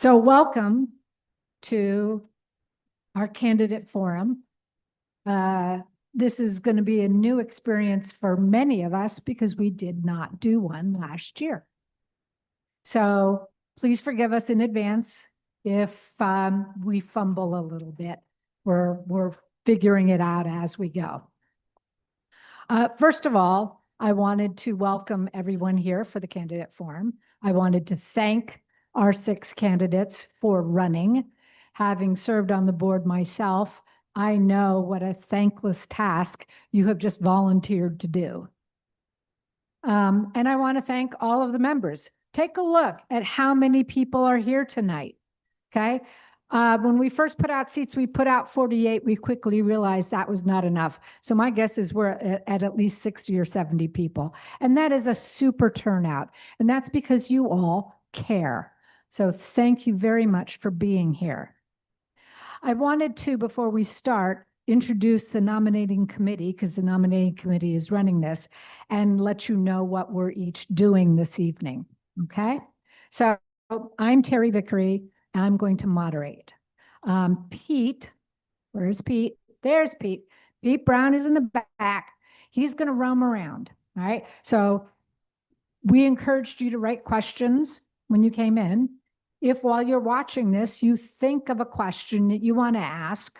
So welcome to our candidate forum. This is going to be a new experience for many of us because we did not do one last year. So please forgive us in advance if we fumble a little bit. We're figuring it out as we go. First of all, I wanted to welcome everyone here for the candidate forum. I wanted to thank our 6 candidates for running. Having served on the board myself, I know what a thankless task you have just volunteered to do. And I want to thank all of the members. Take a look at how many people are here tonight, okay? When we first put out seats, we put out 48. We quickly realized that was not enough. So my guess is we're at least 60 or 70 people. And that is a super turnout. And that's because you all care. So thank you very much for being here. I wanted to, before we start, introduce the nominating committee, because the nominating committee is running this, and let you know what we're each doing this evening, okay? So I'm Terry Vickery. I'm going to moderate. Pete, where's Pete? There's Pete. Pete Brown is in the back. He's going to roam around, all right? So we encouraged you to write questions when you came in. If while you're watching this, you think of a question that you want to ask,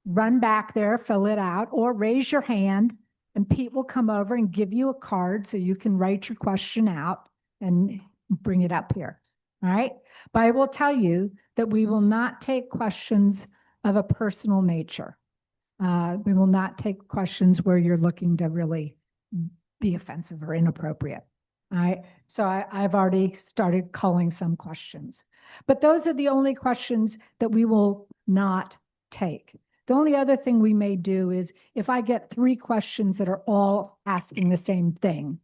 run back there, fill it out, or raise your hand, and Pete will come over and give you a card so you can write your question out and bring it up here. All right. But I will tell you that we will not take questions of a personal nature. We will not take questions where you're looking to really be offensive or inappropriate. All right. So I've already started calling some questions, but those are the only questions that we will not take. The only other thing we may do is if I get 3 questions that are all asking the same thing,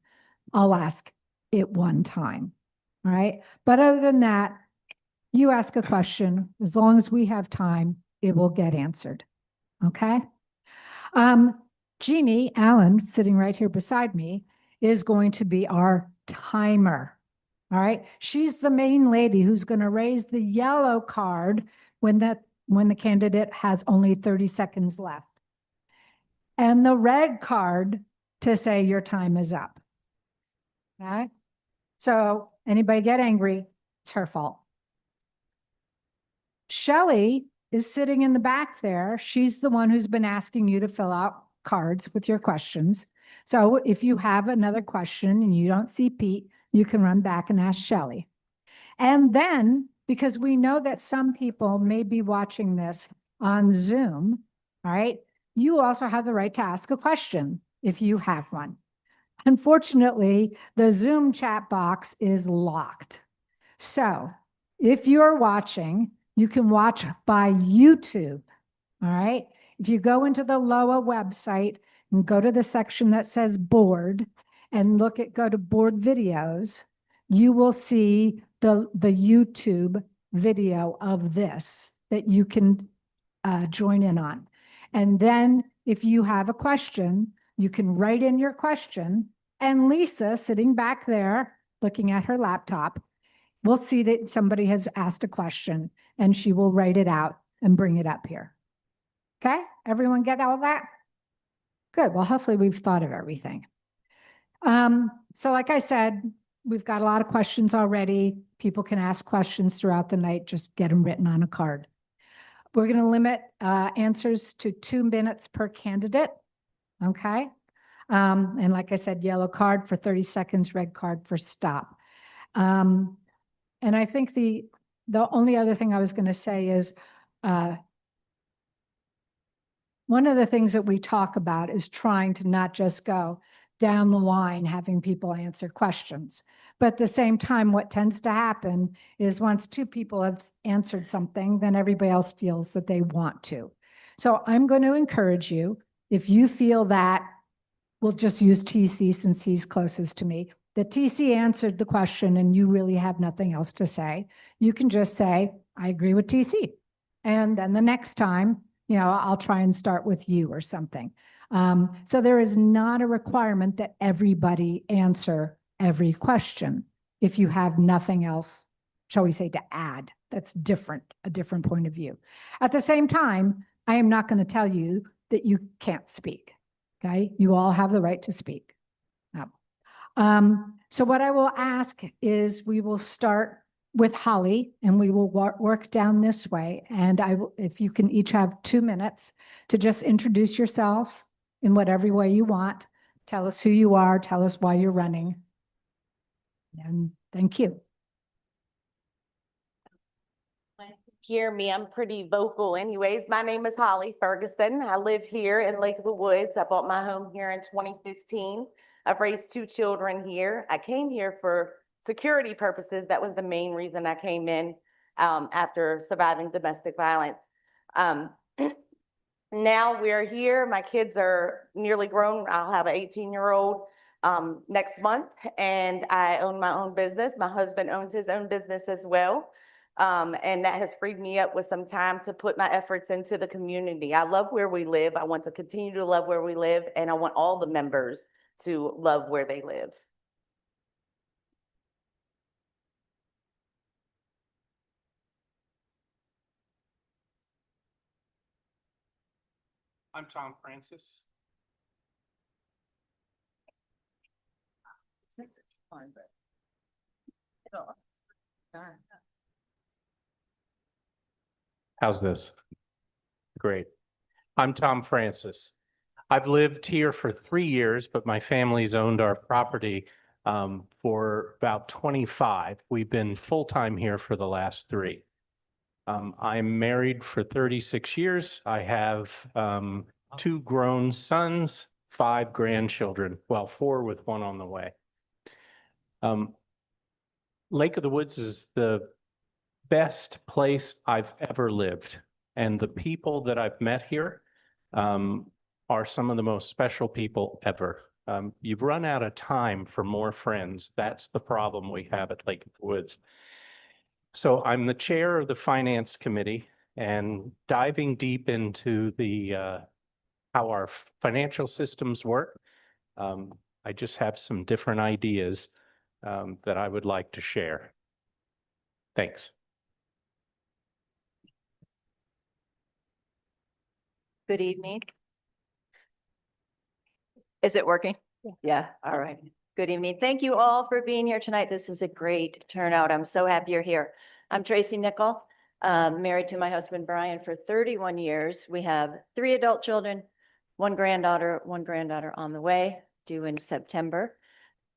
I'll ask it one time. All right. But other than that, you ask a question, as long as we have time, it will get answered. Okay. Jeannie Allen, sitting right here beside me, is going to be our timer. All right. She's the main lady who's going to raise the yellow card when the candidate has only 30 seconds left, and the red card to say your time is up. Okay. So anybody get angry, it's her fault. Shelley is sitting in the back there. She's the one who's been asking you to fill out cards with your questions. So if you have another question and you don't see Pete, you can run back and ask Shelley. And then, because we know that some people may be watching this on Zoom, all right, you also have the right to ask a question if you have one. Unfortunately, the Zoom chat box is locked. So if you're watching, you can watch by YouTube, all right? If you go into the LOWA website and go to the section that says board and go to board videos, you will see the YouTube video of this that you can join in on. And then if you have a question, you can write in your question, and Lisa, sitting back there, looking at her laptop, will see that somebody has asked a question, and she will write it out and bring it up here. Okay? Everyone get all that? Good. Well, hopefully we've thought of everything. So like I said, we've got a lot of questions already. People can ask questions throughout the night. Just get them written on a card. We're going to limit answers to 2 minutes per candidate. Okay? And like I said, yellow card for 30 seconds, red card for stop. And I think the only other thing I was going to say is one of the things that we talk about is trying to not just go down the line having people answer questions. But at the same time, what tends to happen is once 2 people have answered something, then everybody else feels that they want to. So I'm going to encourage you, if you feel that, we'll just use TC since he's closest to me, that TC answered the question and you really have nothing else to say, you can just say, I agree with TC. And then the next time, you know, I'll try and start with you or something. So there is not a requirement that everybody answer every question if you have nothing else shall we say, to add. That's different, a different point of view. At the same time, I am not going to tell you that you can't speak. Okay, you all have the right to speak. Now, so what I will ask is we will start with Holly and we will work down this way. And if you can each have 2 minutes to just introduce yourselves in whatever way you want. Tell us who you are, tell us why you're running. And thank you. Hear me, I'm pretty vocal anyways. My name is Holly Ferguson. I live here in Lake of the Woods. I bought my home here in 2015. I've raised 2 children here. I came here for security purposes. That was the main reason I came in after surviving domestic violence. Now we're here. My kids are nearly grown. I'll have an 18-year-old next month, and I own my own business. My husband owns his own business as well. And that has freed me up with some time to put my efforts into the community. I love where we live. I want to continue to love where we live, and I want all the members to love where they live. I'm Tom Francis. How's this? Great. I'm Tom Francis. I've lived here for 3 years, but my family's owned our property for about 25. We've been full-time here for the last 3. I'm married for 36 years. I have 2 grown sons, 5 grandchildren, well, 4 with 1 on the way. Lake of the Woods is the best place I've ever lived. And the people that I've met here are some of the most special people ever. You've run out of time for more friends. That's the problem we have at Lake of the Woods. So I'm the chair of the Finance Committee, and diving deep into the how our financial systems work, I just have some different ideas that I would like to share. Thanks. Good evening. Is it working? Yeah, all right. Good evening. Thank you all for being here tonight. This is a great turnout. I'm so happy you're here. I'm Tracy Nickel, married to my husband Brian for 31 years. We have 3 adult children, 1 granddaughter on the way, due in September.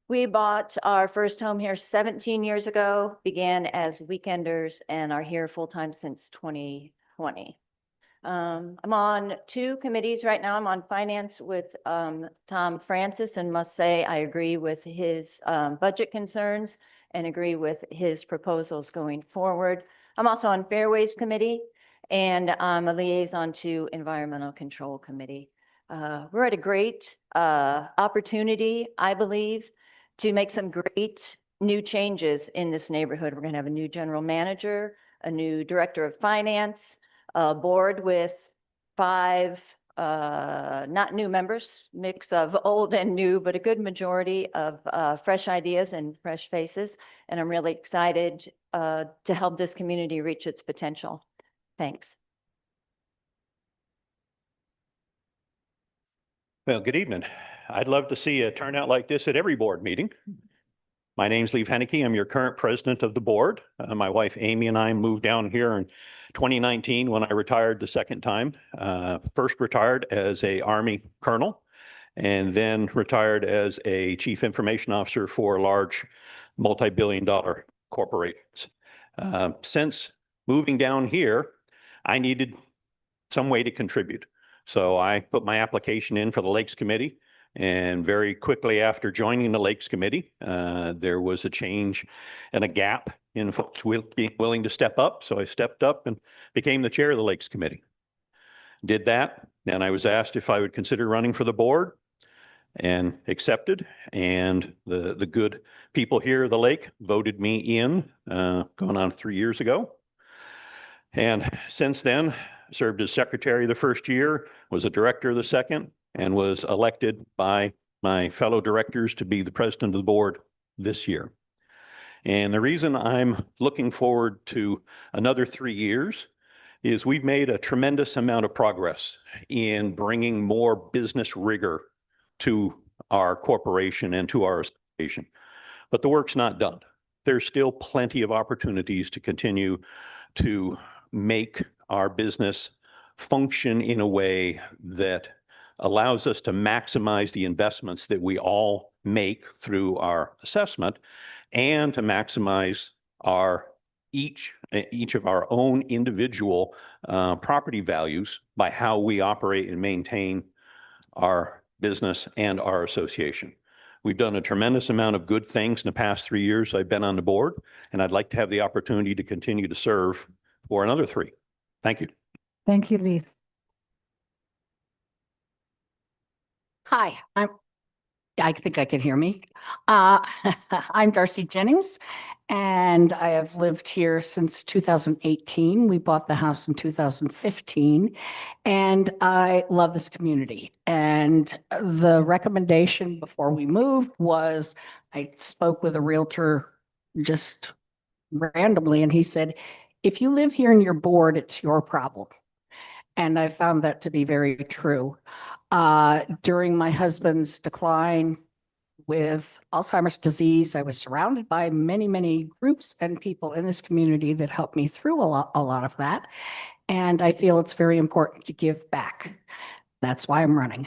We bought our first home here 17 years ago, began as weekenders, and are here full-time since 2020. I'm on 2 committees right now. I'm on finance with Tom Francis, and must say I agree with his budget concerns and agree with his proposals going forward. I'm also on Fairways Committee, and I'm a liaison to Environmental Control Committee. We're at a great opportunity, I believe, to make some great new changes in this neighborhood. We're going to have a new general manager, a new director of finance, a board with 5 not new members, mix of old and new, but a good majority of fresh ideas and fresh faces. And I'm really excited to help this community reach its potential. Thanks. Well, good evening. I'd love to see a turnout like this at every board meeting. My name's Lee Henneke. I'm your current president of the board. My wife Amy and I moved down here in 2019 when I retired the second time. First retired as an Army colonel, and then retired as a chief information officer for large multi-billion-dollar corporations. Since moving down here, I needed some way to contribute. So I put my application in for the Lakes Committee. And very quickly after joining the Lakes Committee, there was a change and a gap in folks being willing to step up. So I stepped up and became the chair of the Lakes Committee. Did that, and I was asked if I would consider running for the board, and accepted. And the good people here at the lake voted me in, going on 3 years ago. And since then, served as secretary the first year, was a director the second, and was elected by my fellow directors to be the president of the board this year. And the reason I'm looking forward to another 3 years is we've made a tremendous amount of progress in bringing more business rigor to our corporation and to our association. But the work's not done. There's still plenty of opportunities to continue to make our business function in a way that allows us to maximize the investments that we all make through our assessment and to maximize each of our own individual property values by how we operate and maintain our business and our association. We've done a tremendous amount of good things in the past 3 years I've been on the board, and I'd like to have the opportunity to continue to serve for another 3. Thank you. Thank you, Leith. Hi, I think I can hear me. I'm Darcy Jennings, and I have lived here since 2018. We bought the house in 2015, and I love this community. And the recommendation before we moved was I spoke with a realtor just randomly, and he said, if you live here and you're bored, it's your problem. And I found that to be very true. During my husband's decline with Alzheimer's disease, I was surrounded by many, many groups and people in this community that helped me through a lot of that. And I feel it's very important to give back. That's why I'm running.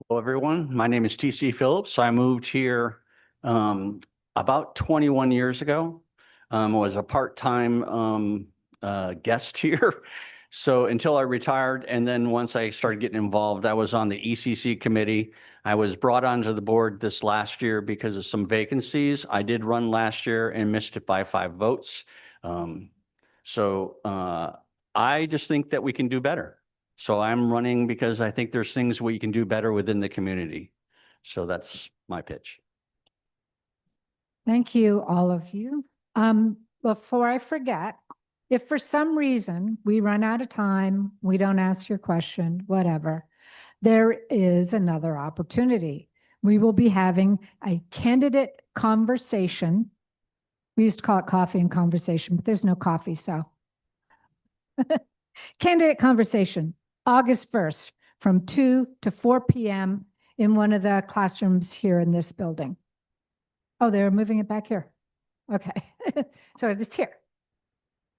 Hello, everyone. My name is TC Phillips. I moved here about 21 years ago. I was a part-time guest here. So until I retired, and then once I started getting involved, I was on the ECC committee. I was brought onto the board this last year because of some vacancies. I did run last year and missed it by 5 votes. I just think that we can do better. So I'm running because I think there's things we can do better within the community. So that's my pitch. Thank you, all of you. Before I forget, if for some reason we run out of time, we don't ask your question, whatever, there is another opportunity. We will be having a candidate conversation. We used to call it coffee and conversation, but there's no coffee, so. Candidate conversation, August 1st, from 2 to 4 p.m. in one of the classrooms here in this building. Oh, they're moving it back here. Okay, so it's here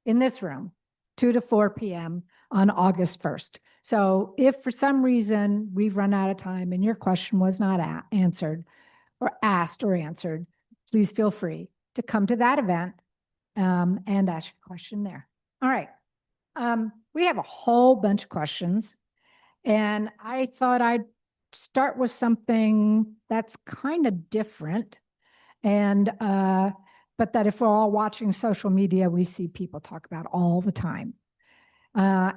in this room, 2 to 4 p.m. on August 1st. So if for some reason we've run out of time and your question was not answered or asked or answered, please feel free to come to that event and ask your question there. All right. We have a whole bunch of questions, and I thought I'd start with something that's kind of different. And but that if we're all watching social media, we see people talk about all the time. I'm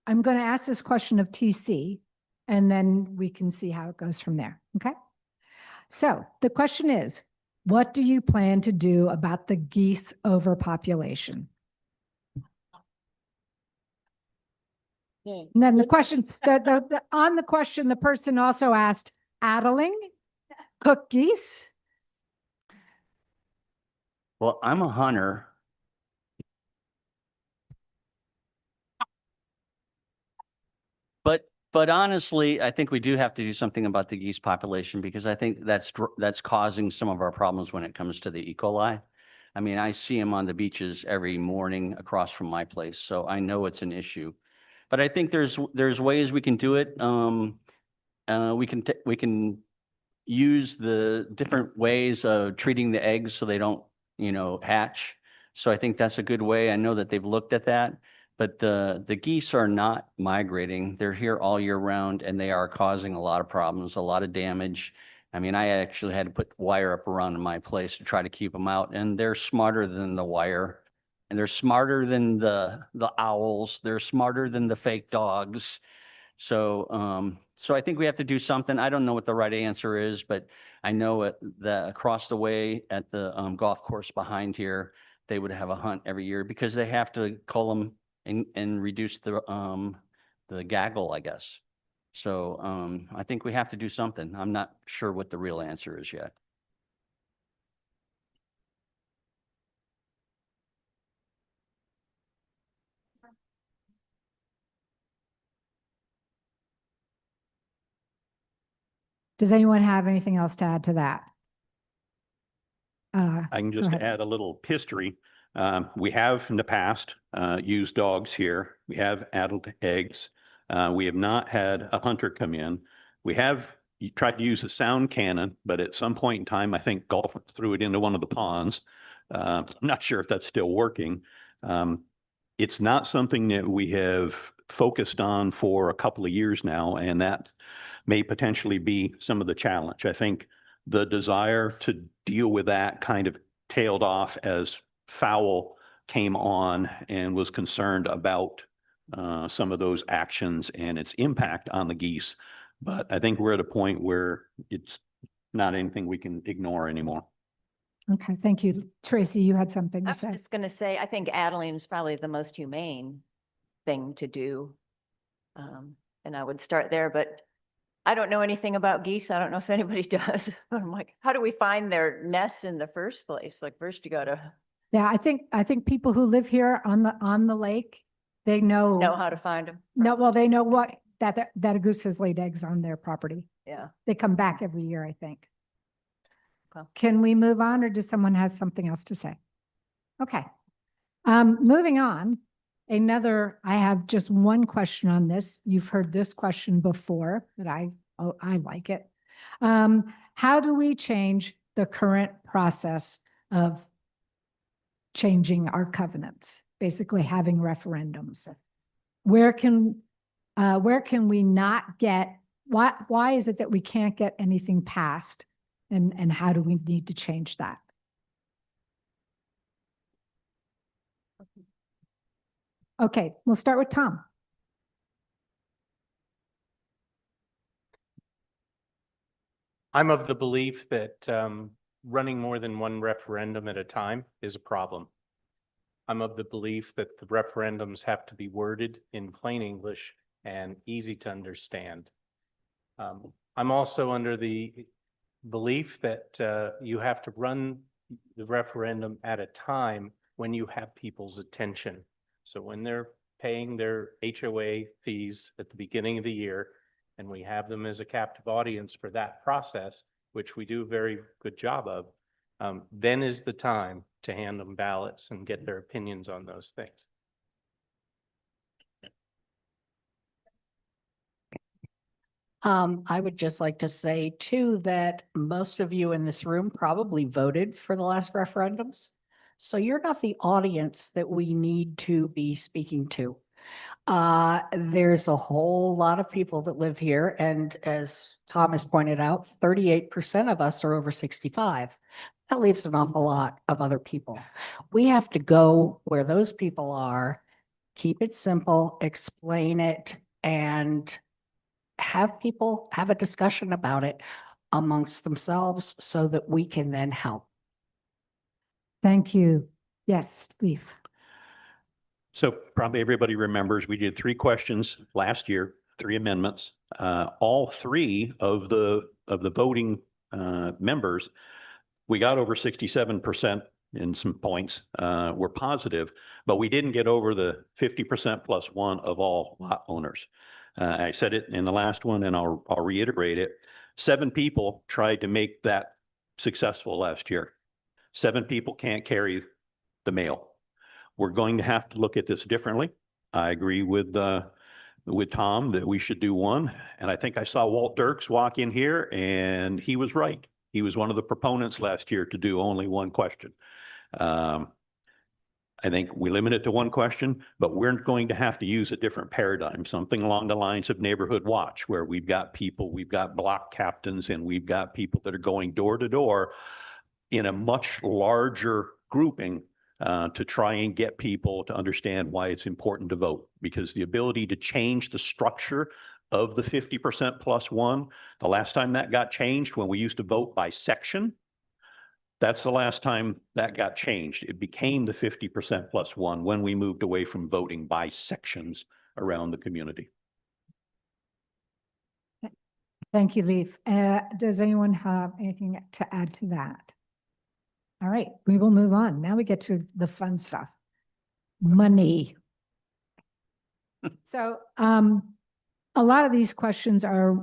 going to ask this question of TC, and then we can see how it goes from there. Okay. So the question is, what do you plan to do about the geese overpopulation? And then the question, on the question, the person also asked, addling, cook geese? Well, I'm a hunter. But honestly, I think we do have to do something about the geese population because I think that's causing some of our problems when it comes to the E. coli. I mean, I see them on the beaches every morning across from my place, so I know it's an issue. But I think there's ways we can do it. We can use the different ways of treating the eggs so they don't, hatch. So I think that's a good way. I know that they've looked at that, but the geese are not migrating. They're here all year round, and they are causing a lot of problems, a lot of damage. I mean, I actually had to put wire up around my place to try to keep them out, and they're smarter than the wire. And they're smarter than the owls. They're smarter than the fake dogs. So, so I think we have to do something. I don't know what the right answer is, but I know that across the way at the golf course behind here, they would have a hunt every year because they have to cull them and reduce the gaggle, I guess. So I think we have to do something. I'm not sure what the real answer is yet. Does anyone have anything else to add to that? I can Go just ahead. add a little history. We have in the past used dogs here. We have addled eggs. We have not had a hunter come in. We have tried to use a sound cannon, but at some point in time, I think golf threw it into one of the ponds. I'm not sure if that's still working. It's not something that we have focused on for a couple of years now, and that may potentially be some of the challenge. I think the desire to deal with that kind of tailed off as fowl came on and was concerned about some of those actions and its impact on the geese. But I think we're at a point where it's not anything we can ignore anymore. Okay, thank you. Tracy, you had something I to was say. just going to say, I think addling is probably the most humane thing to do. And I would start there, but I don't know anything about geese. I don't know if anybody does. But I'm like, how do we find their nests in the first place? Like first you gotta Yeah, I think people who live here on the lake, they know know, how to find them. no, well, they know what, that a goose has laid eggs on their property. Yeah. They come back every year, I think. Okay. Can we move on, or does someone have something else to say? Okay. Moving on, I have just one question on this. You've heard this question before, but I like it. How do we change the current process of changing our covenants, basically having referendums? Where can we not get, why is it that we can't get anything passed? And how do we need to change that? Okay, we'll start with Tom. I'm of the belief that running more than one referendum at a time is a problem. I'm of the belief that the referendums have to be worded in plain English and easy to understand. I'm also under the belief that you have to run the referendum at a time when you have people's attention. So when they're paying their HOA fees at the beginning of the year, and we have them as a captive audience for that process, which we do a very good job of, then is the time to hand them ballots and get their opinions on those things. I would just like to say too, that most of you in this room probably voted for the last referendums. So you're not the audience that we need to be speaking to. There's a whole lot of people that live here, and as Thomas pointed out, 38% of us are over 65. That leaves an awful lot of other people. We have to go where those people are, keep it simple, explain it, and have people have a discussion about it amongst themselves so that we can then help. Thank you. Yes, Leaf. So probably everybody remembers we did 3 questions last year, 3 amendments. All 3 of the voting members, we got over 67% in some points, were positive, but we didn't get over the 50% plus 1 of all lot owners. I said it in the last one, and I'll reiterate it. 7 people tried to make that successful last year. 7 people can't carry the mail. We're going to have to look at this differently. I agree with Tom that we should do one. And I think I saw Walt Dirks walk in here, and he was right. He was one of the proponents last year to do only 1 question. I think we limit it to 1 question, but we're going to have to use a different paradigm, something along the lines of neighborhood watch, where we've got people, we've got block captains, and we've got people that are going door to door in a much larger grouping to try and get people to understand why it's important to vote. Because the ability to change the structure of the 50% plus 1, the last time that got changed, when we used to vote by section, that's the last time that got changed. It became the 50% plus 1 when we moved away from voting by sections around the community. Thank you, Leaf. Does anyone have anything to add to that? All right, we will move on. Now we get to the fun stuff. Money. So, a lot of these questions are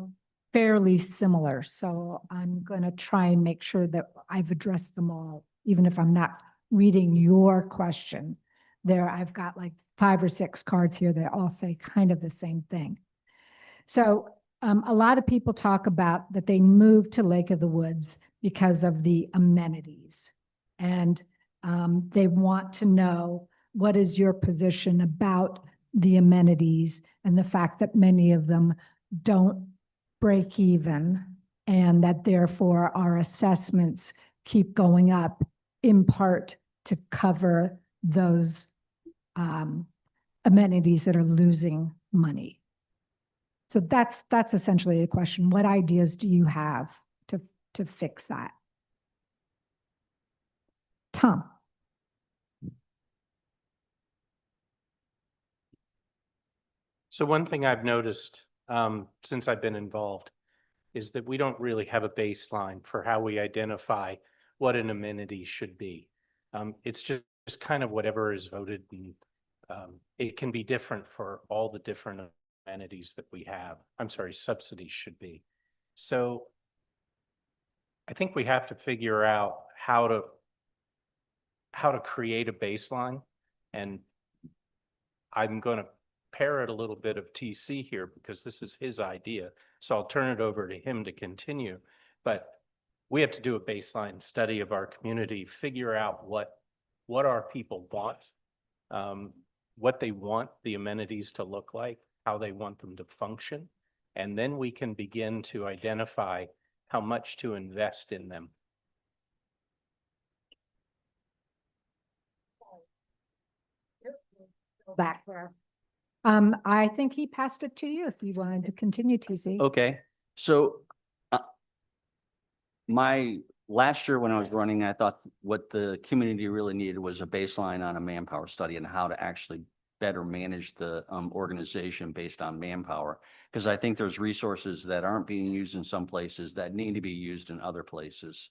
fairly similar, so I'm going to try and make sure that I've addressed them all, even if I'm not reading your question. There, I've got like 5 or 6 cards here that all say kind of the same thing. So, a lot of people talk about that they moved to Lake of the Woods because of the amenities. And they want to know, what is your position about the amenities and the fact that many of them don't break even, and that therefore our assessments keep going up in part to cover those amenities that are losing money. So that's essentially the question. What ideas do you have to fix that? Tom. So one thing I've noticed since I've been involved is that we don't really have a baseline for how we identify what an amenity should be. It's just kind of whatever is voted, and it can be different for all the different amenities that we have. I'm sorry, subsidies should be. So I think we have to figure out how to create a baseline, and I'm going to parrot a little bit of TC here because this is his idea. So I'll turn it over to him to continue. But we have to do a baseline study of our community, figure out what our people want, what they want the amenities to look like, how they want them to function. And then we can begin to identify how much to invest in them. Back there. I think he passed it to you if you wanted to continue, TC. Okay, so my last year when I was running, I thought what the community really needed was a baseline on a manpower study and how to actually better manage the organization based on manpower. Because I think there's resources that aren't being used in some places that need to be used in other places.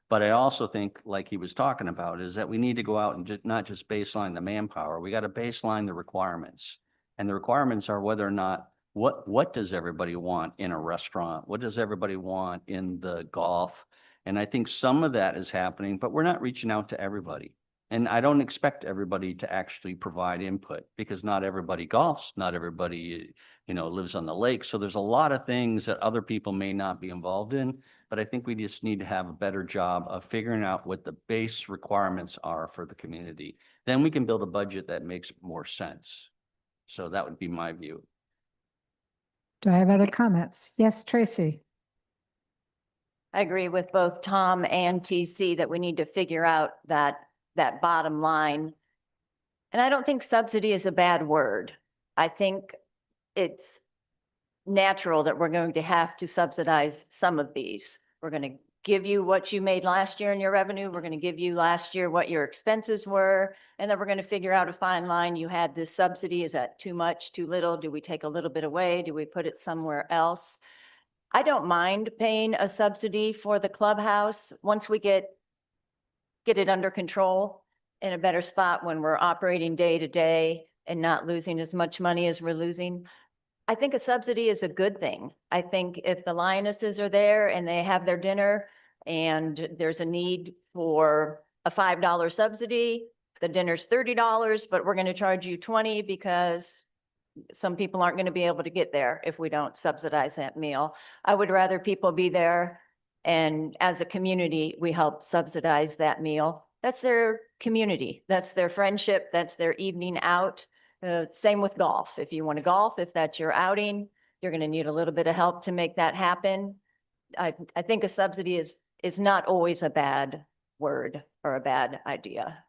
But I also think, like he was talking about, is that we need to go out and not just baseline the manpower. We got to baseline the requirements. And the requirements are whether or not, what does everybody want in a restaurant? What does everybody want in the golf? And I think some of that is happening, but we're not reaching out to everybody. And I don't expect everybody to actually provide input, because not everybody golfs, not everybody, lives on the lake. So there's a lot of things that other people may not be involved in, but I think we just need to have a better job of figuring out what the base requirements are for the community. Then we can build a budget that makes more sense. So that would be my view. Do I have other comments? Yes, Tracy. I agree with both Tom and TC that we need to figure out that bottom line. And I don't think subsidy is a bad word. I think it's natural that we're going to have to subsidize some of these. We're going to give you what you made last year in your revenue. We're going to give you last year what your expenses were. And then we're going to figure out a fine line. You had this subsidy. Is that too much, too little? Do we take a little bit away? Do we put it somewhere else? I don't mind paying a subsidy for the clubhouse once we get it under control, in a better spot when we're operating day to day and not losing as much money as we're losing. I think a subsidy is a good thing. I think if the Lionesses are there and they have their dinner and there's a need for a $5 subsidy, the dinner's $30, but we're going to charge you $20 because some people aren't going to be able to get there if we don't subsidize that meal. I would rather people be there, and as a community, we help subsidize that meal. That's their community. That's their friendship. That's their evening out. Same with golf. If you want to golf, if that's your outing, you're going to need a little bit of help to make that happen. I think a subsidy is not always a bad word or a bad idea.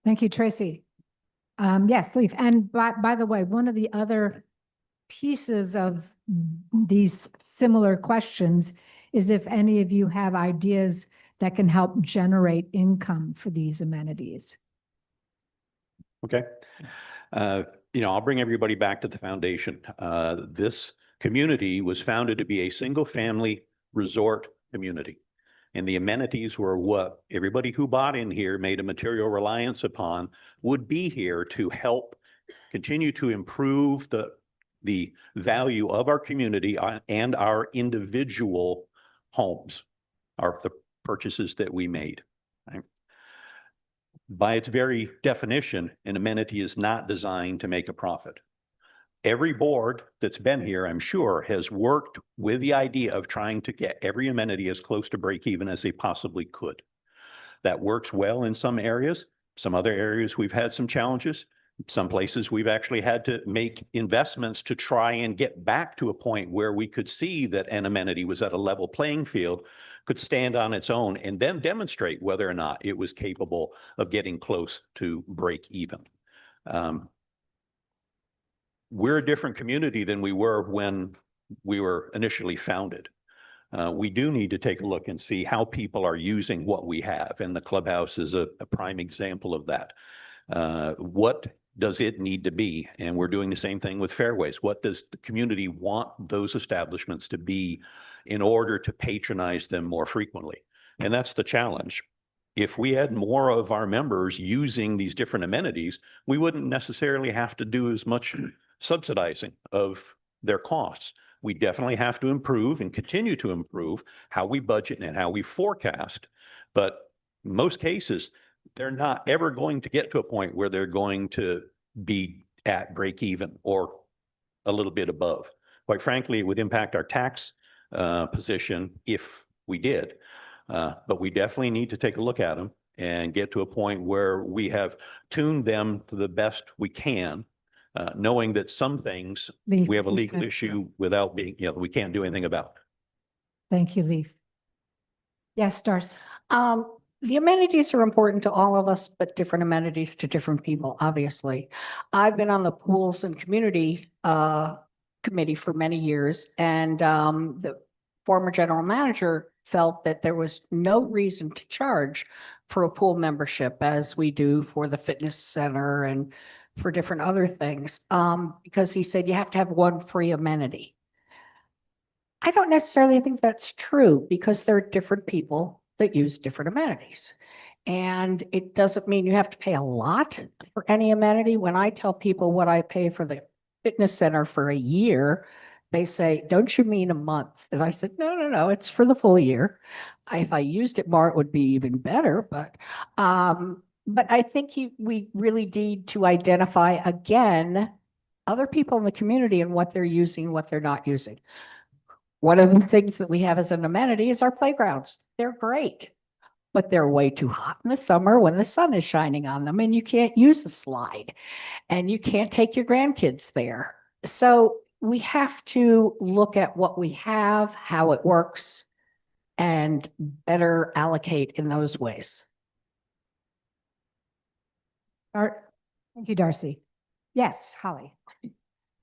Thank you, Tracy. Yes, Leaf. And by the way, one of the other pieces of these similar questions is if any of you have ideas that can help generate income for these amenities. Okay. I'll bring everybody back to the foundation. This community was founded to be a single-family resort community. And the amenities were what everybody who bought in here made a material reliance upon would be here to help continue to improve the value of our community and our individual homes, the purchases that we made. Right? By its very definition, an amenity is not designed to make a profit. Every board that's been here, I'm sure, has worked with the idea of trying to get every amenity as close to break even as they possibly could. That works well in some areas. Some other areas we've had some challenges. Some places we've actually had to make investments to try and get back to a point where we could see that an amenity was at a level playing field, could stand on its own, and then demonstrate whether or not it was capable of getting close to break even. We're a different community than we were when we were initially founded. We do need to take a look and see how people are using what we have, and the clubhouse is a prime example of that. What does it need to be? And we're doing the same thing with fairways. What does the community want those establishments to be in order to patronize them more frequently? And that's the challenge. If we had more of our members using these different amenities, we wouldn't necessarily have to do as much subsidizing of their costs. We definitely have to improve and continue to improve how we budget and how we forecast. But in most cases, they're not ever going to get to a point where they're going to be at break even or a little bit above. Quite frankly, it would impact our tax position if we did. But we definitely need to take a look at them and get to a point where we have tuned them to the best we can, knowing that some things Leaf, we have a you legal can- issue without being, we can't do anything about. Thank you, Leaf. Yes, Darcy. The amenities are important to all of us, but different amenities to different people, obviously. I've been on the Pools and Community Committee for many years, and the former general manager felt that there was no reason to charge for a pool membership as we do for the fitness center and for different other things, because he said you have to have one free amenity. I don't necessarily think that's true, because there are different people that use different amenities. And it doesn't mean you have to pay a lot for any amenity. When I tell people what I pay for the fitness center for a year, they say, don't you mean a month? And I said, no, it's for the full year. If I used it more, it would be even better. But I think we really need to identify again other people in the community and what they're using, what they're not using. One of the things that we have as an amenity is our playgrounds. They're great, but they're way too hot in the summer when the sun is shining on them and you can't use the slide and you can't take your grandkids there. So we have to look at what we have, how it works, and better allocate in those ways. Thank you, Darcy. Yes, Holly.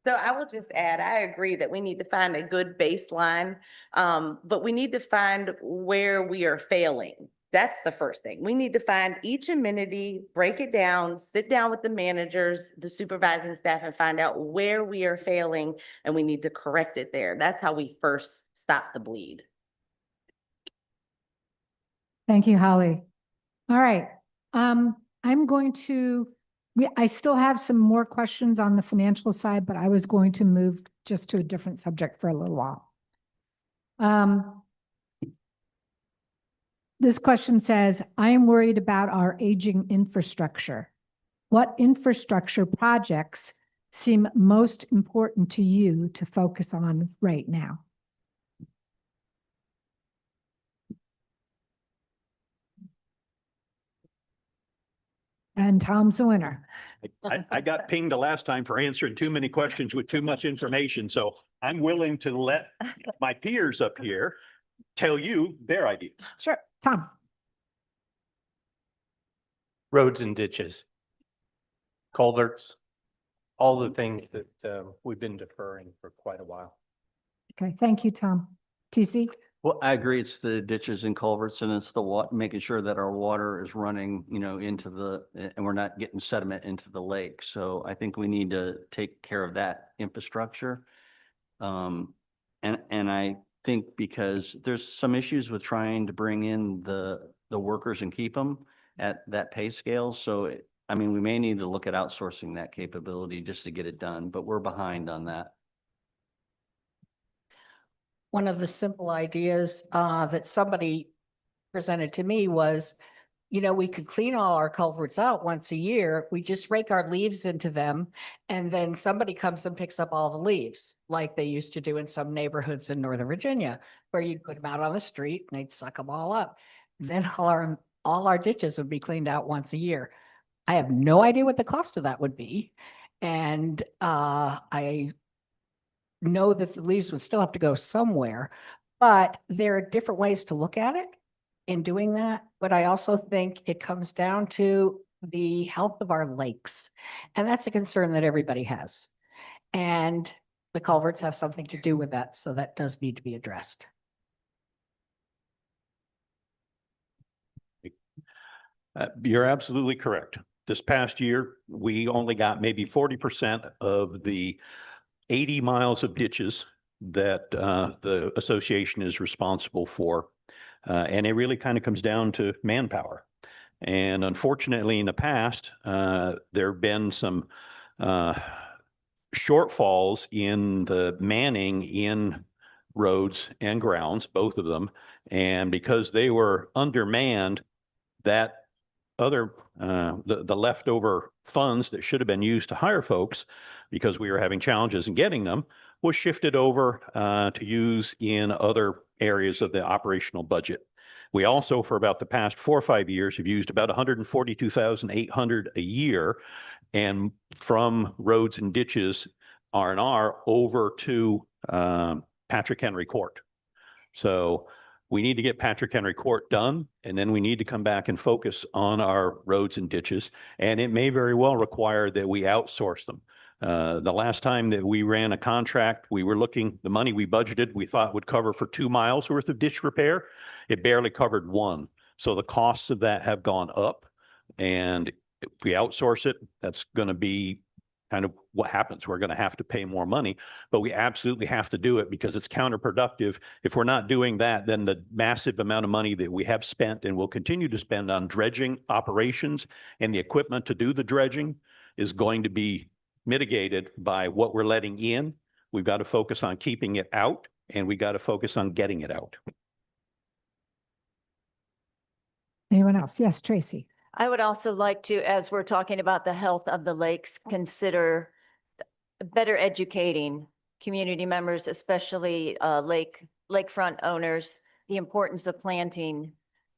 So I will just add, I agree that we need to find a good baseline, but we need to find where we are failing. That's the first thing. We need to find each amenity, break it down, sit down with the managers, the supervising staff, and find out where we are failing, and we need to correct it there. That's how we first stop the bleed. Thank you, Holly. All right. I'm going to, I still have some more questions on the financial side, but I was going to move just to a different subject for a little while. This question says, I am worried about our aging infrastructure. What infrastructure projects seem most important to you to focus on right now? And Tom's the winner. I got pinged the last time for answering too many questions with too much information, so I'm willing to let my peers up here tell you their ideas. Sure, Tom. Roads and ditches, culverts, all the things that we've been deferring for quite a while. Okay, thank you, Tom. TC? Well, I agree. It's the ditches and culverts, and it's the making sure that our water is running, into and we're not getting sediment into the lake. So I think we need to take care of that infrastructure. And I think because there's some issues with trying to bring in the workers and keep them at that pay scale. So, I mean, we may need to look at outsourcing that capability just to get it done, but we're behind on that. One of the simple ideas that somebody presented to me was, we could clean all our culverts out once a year. We just rake our leaves into them. And then somebody comes and picks up all the leaves, like they used to do in some neighborhoods in Northern Virginia, where you'd put them out on the street and they'd suck them all up. Then all our ditches would be cleaned out once a year. I have no idea what the cost of that would be. And I know that the leaves would still have to go somewhere, but there are different ways to look at it in doing that. But I also think it comes down to the health of our lakes. And that's a concern that everybody has. And the culverts have something to do with that. So that does need to be addressed. You're absolutely correct. This past year, we only got maybe 40% of the 80 miles of ditches that the association is responsible for. And it really kind of comes down to manpower. And unfortunately, in the past, there have been some shortfalls in the manning in roads and grounds, both of them. And because they were undermanned, that other the leftover funds that should have been used to hire folks because we were having challenges in getting them was shifted over to use in other areas of the operational budget. We also, for about the past 4 or 5 years, have used about 142,800 a year, and from roads and ditches R&R over to Patrick Henry Court. So we need to get Patrick Henry Court done, and then we need to come back and focus on our roads and ditches. And it may very well require that we outsource them. The last time that we ran a contract, we were looking, the money we budgeted, we thought would cover for 2 miles worth of ditch repair. It barely covered 1. So the costs of that have gone up. And if we outsource it, that's going to be kind of what happens. We're going to have to pay more money, but we absolutely have to do it because it's counterproductive. If we're not doing that, then the massive amount of money that we have spent and will continue to spend on dredging operations and the equipment to do the dredging is going to be mitigated by what we're letting in. We've got to focus on keeping it out, and we got to focus on getting it out. Anyone else? Yes, Tracy. I would also like to, as we're talking about the health of the lakes, consider better educating community members, especially lakefront owners, the importance of planting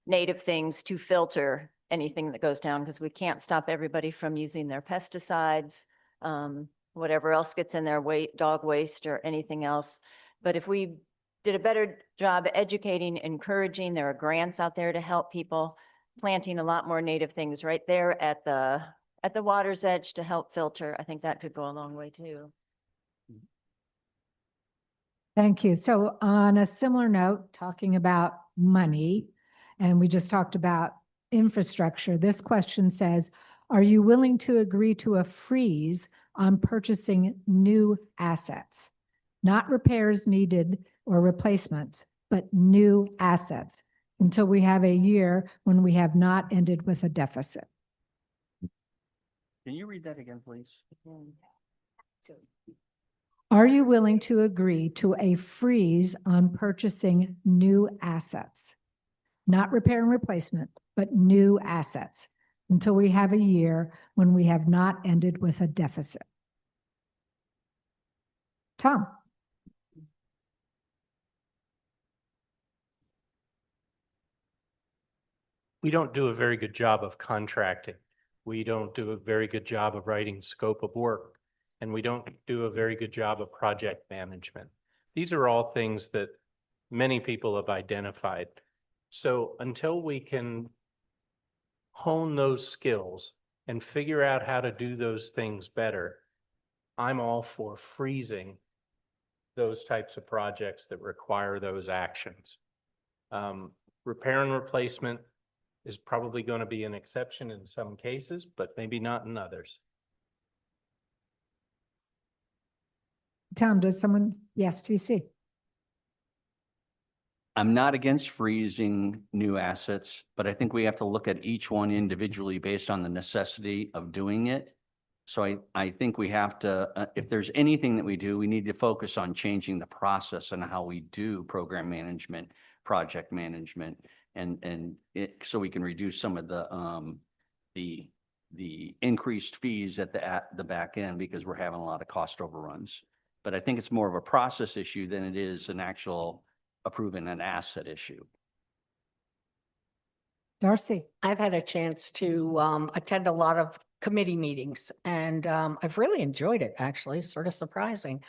native things to filter anything that goes down, because we can't stop everybody from using their pesticides, whatever else gets in their dog waste or anything else. But if we did a better job educating, encouraging, there are grants out there to help people planting a lot more native things right there at the water's edge to help filter. I think that could go a long way too. Thank you. So on a similar note, talking about money, and we just talked about infrastructure, this question says, are you willing to agree to a freeze on purchasing new assets? Not repairs needed or replacements, but new assets until we have a year when we have not ended with a deficit. Can you read that again, please? Are you willing to agree to a freeze on purchasing new assets? Not repair and replacement, but new assets until we have a year when we have not ended with a deficit. Tom? We don't do a very good job of contracting. We don't do a very good job of writing scope of work, and we don't do a very good job of project management. These are all things that many people have identified. So until we can hone those skills and figure out how to do those things better, I'm all for freezing those types of projects that require those actions. Repair and replacement is probably going to be an exception in some cases, but maybe not in others. Tom, does someone, yes, TC? I'm not against freezing new assets, but I think we have to look at each one individually based on the necessity of doing it. So I think we have to, if there's anything that we do, we need to focus on changing the process and how we do program management, project management, and it, so we can reduce some of the increased fees at the back end because we're having a lot of cost overruns. But I think it's more of a process issue than it is an actual approving an asset issue. Darcy? I've had a chance to attend a lot of committee meetings and I've really enjoyed it, actually, sort of surprising.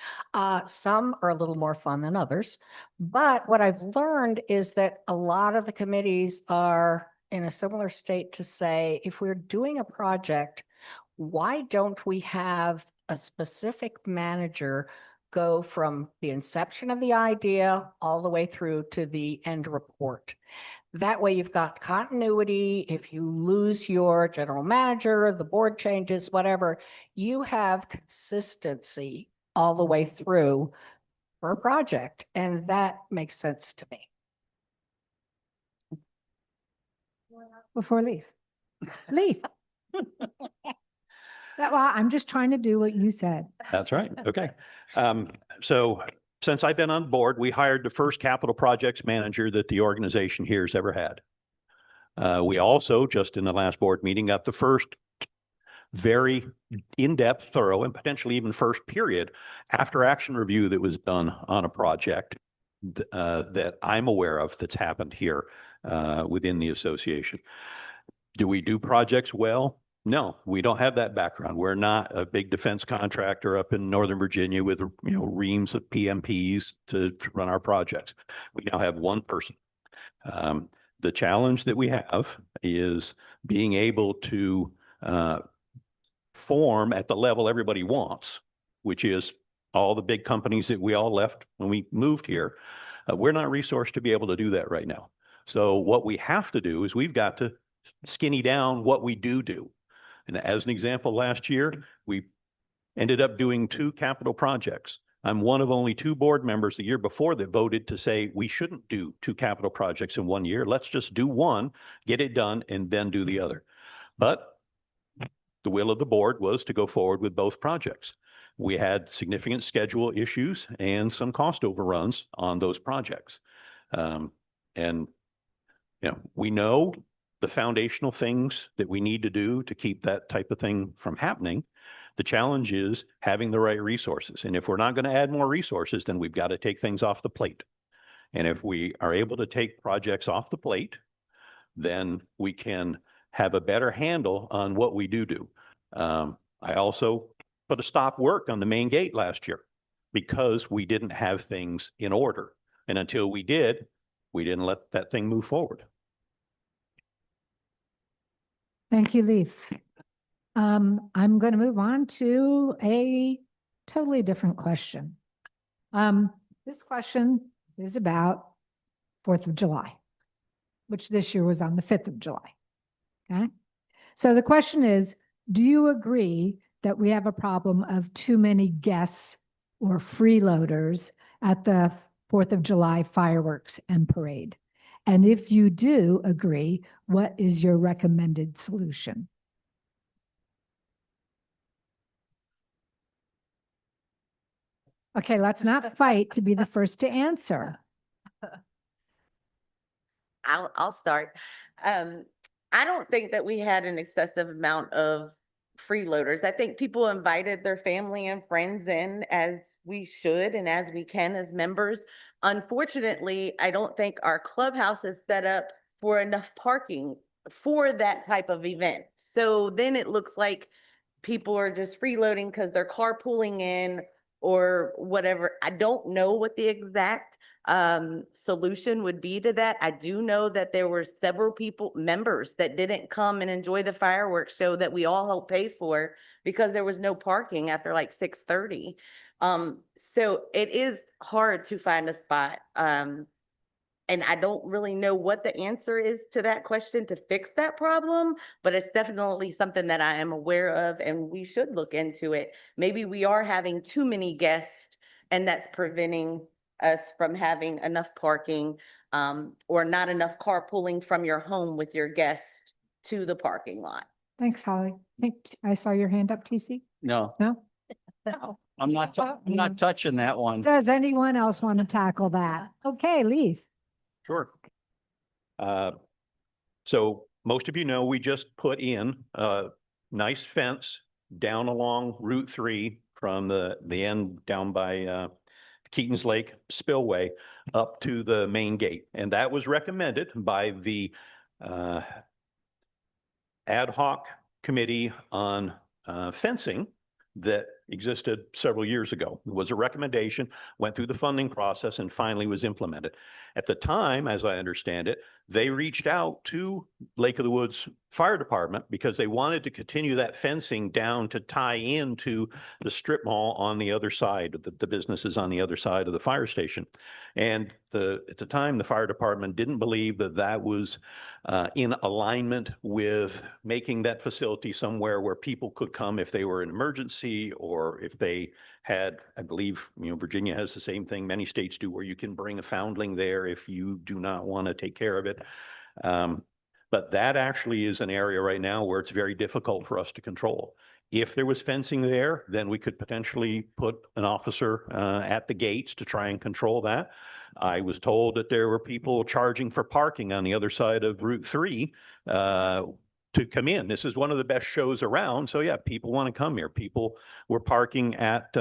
Some are a little more fun than others, but what I've learned is that a lot of the committees are in a similar state to say, if we're doing a project, why don't we have a specific manager go from the inception of the idea all the way through to the end report? That way you've got continuity. If you lose your general manager, the board changes, whatever, you have consistency all the way through for a project. And that makes sense to me. Before leave. Leave. Well, I'm just trying to do what you said. That's right. Okay. So since I've been on board, we hired the first capital projects manager that the organization here has ever had. We also, just in the last board meeting, got the first very in-depth, thorough, and potentially even first period after action review that was done on a project that I'm aware of that's happened here within the association. Do we do projects well? No, we don't have that background. We're not a big defense contractor up in Northern Virginia with, reams of PMPs to run our projects. We now have one person. The challenge that we have is being able to form at the level everybody wants, which is all the big companies that we all left when we moved here. We're not resourced to be able to do that right now. So what we have to do is we've got to skinny down what we do. And as an example, last year, we ended up doing 2 capital projects. I'm one of only 2 board members the year before that voted to say we shouldn't do 2 capital projects in one year. Let's just do one, get it done, and then do the other. But the will of the board was to go forward with both projects. We had significant schedule issues and some cost overruns on those projects. We know the foundational things that we need to do to keep that type of thing from happening. The challenge is having the right resources. And if we're not going to add more resources, then we've got to take things off the plate. And if we are able to take projects off the plate, then we can have a better handle on what we do. I also put a stop work on the main gate last year because we didn't have things in order. And until we did, we didn't let that thing move forward. Thank you, Leaf. I'm going to move on to a totally different question. This question is about 4th of July, which this year was on the 5th of July. Okay. So the question is, do you agree that we have a problem of too many guests or freeloaders at the 4th of July fireworks and parade? And if you do agree, what is your recommended solution? Okay, let's not fight to be the first to answer. I'll start. I don't think that we had an excessive amount of freeloaders. I think people invited their family and friends in as we should and as we can as members. Unfortunately, I don't think our clubhouse is set up for enough parking for that type of event. So then it looks like people are just freeloading because they're carpooling in or whatever. I don't know what the exact solution would be to that. I do know that there were several members that didn't come and enjoy the fireworks show that we all helped pay for because there was no parking after like 6:30. So it is hard to find a spot. And I don't really know what the answer is to that question to fix that problem, but it's definitely something that I am aware of and we should look into it. Maybe we are having too many guests and that's preventing us from having enough parking or not enough carpooling from your home with your guests to the parking lot. Thanks, Holly. I saw your hand up, TC. No, No? I'm not touching that one. Does anyone else want to tackle that? Okay, Leaf. Sure. So most of you know, we just put in a nice fence down along Route 3 from the end down by Keaton's Lake Spillway up to the main gate. And that was recommended by the ad hoc committee on fencing that existed several years ago. It was a recommendation, went through the funding process, and finally was implemented. At the time, as I understand it, they reached out to Lake of the Woods Fire Department because they wanted to continue that fencing down to tie into the strip mall on the other side, the businesses on the other side of the fire station. And at the time, the fire department didn't believe that that was in alignment with making that facility somewhere where people could come if they were in emergency or if they had, I believe, Virginia has the same thing, many states do, where you can bring a foundling there if you do not want to take care of it. But that actually is an area right now where it's very difficult for us to control. If there was fencing there, then we could potentially put an officer at the gates to try and control that. I was told that there were people charging for parking on the other side of Route 3 to come in. This is one of the best shows around. So yeah, people want to come here. People were parking at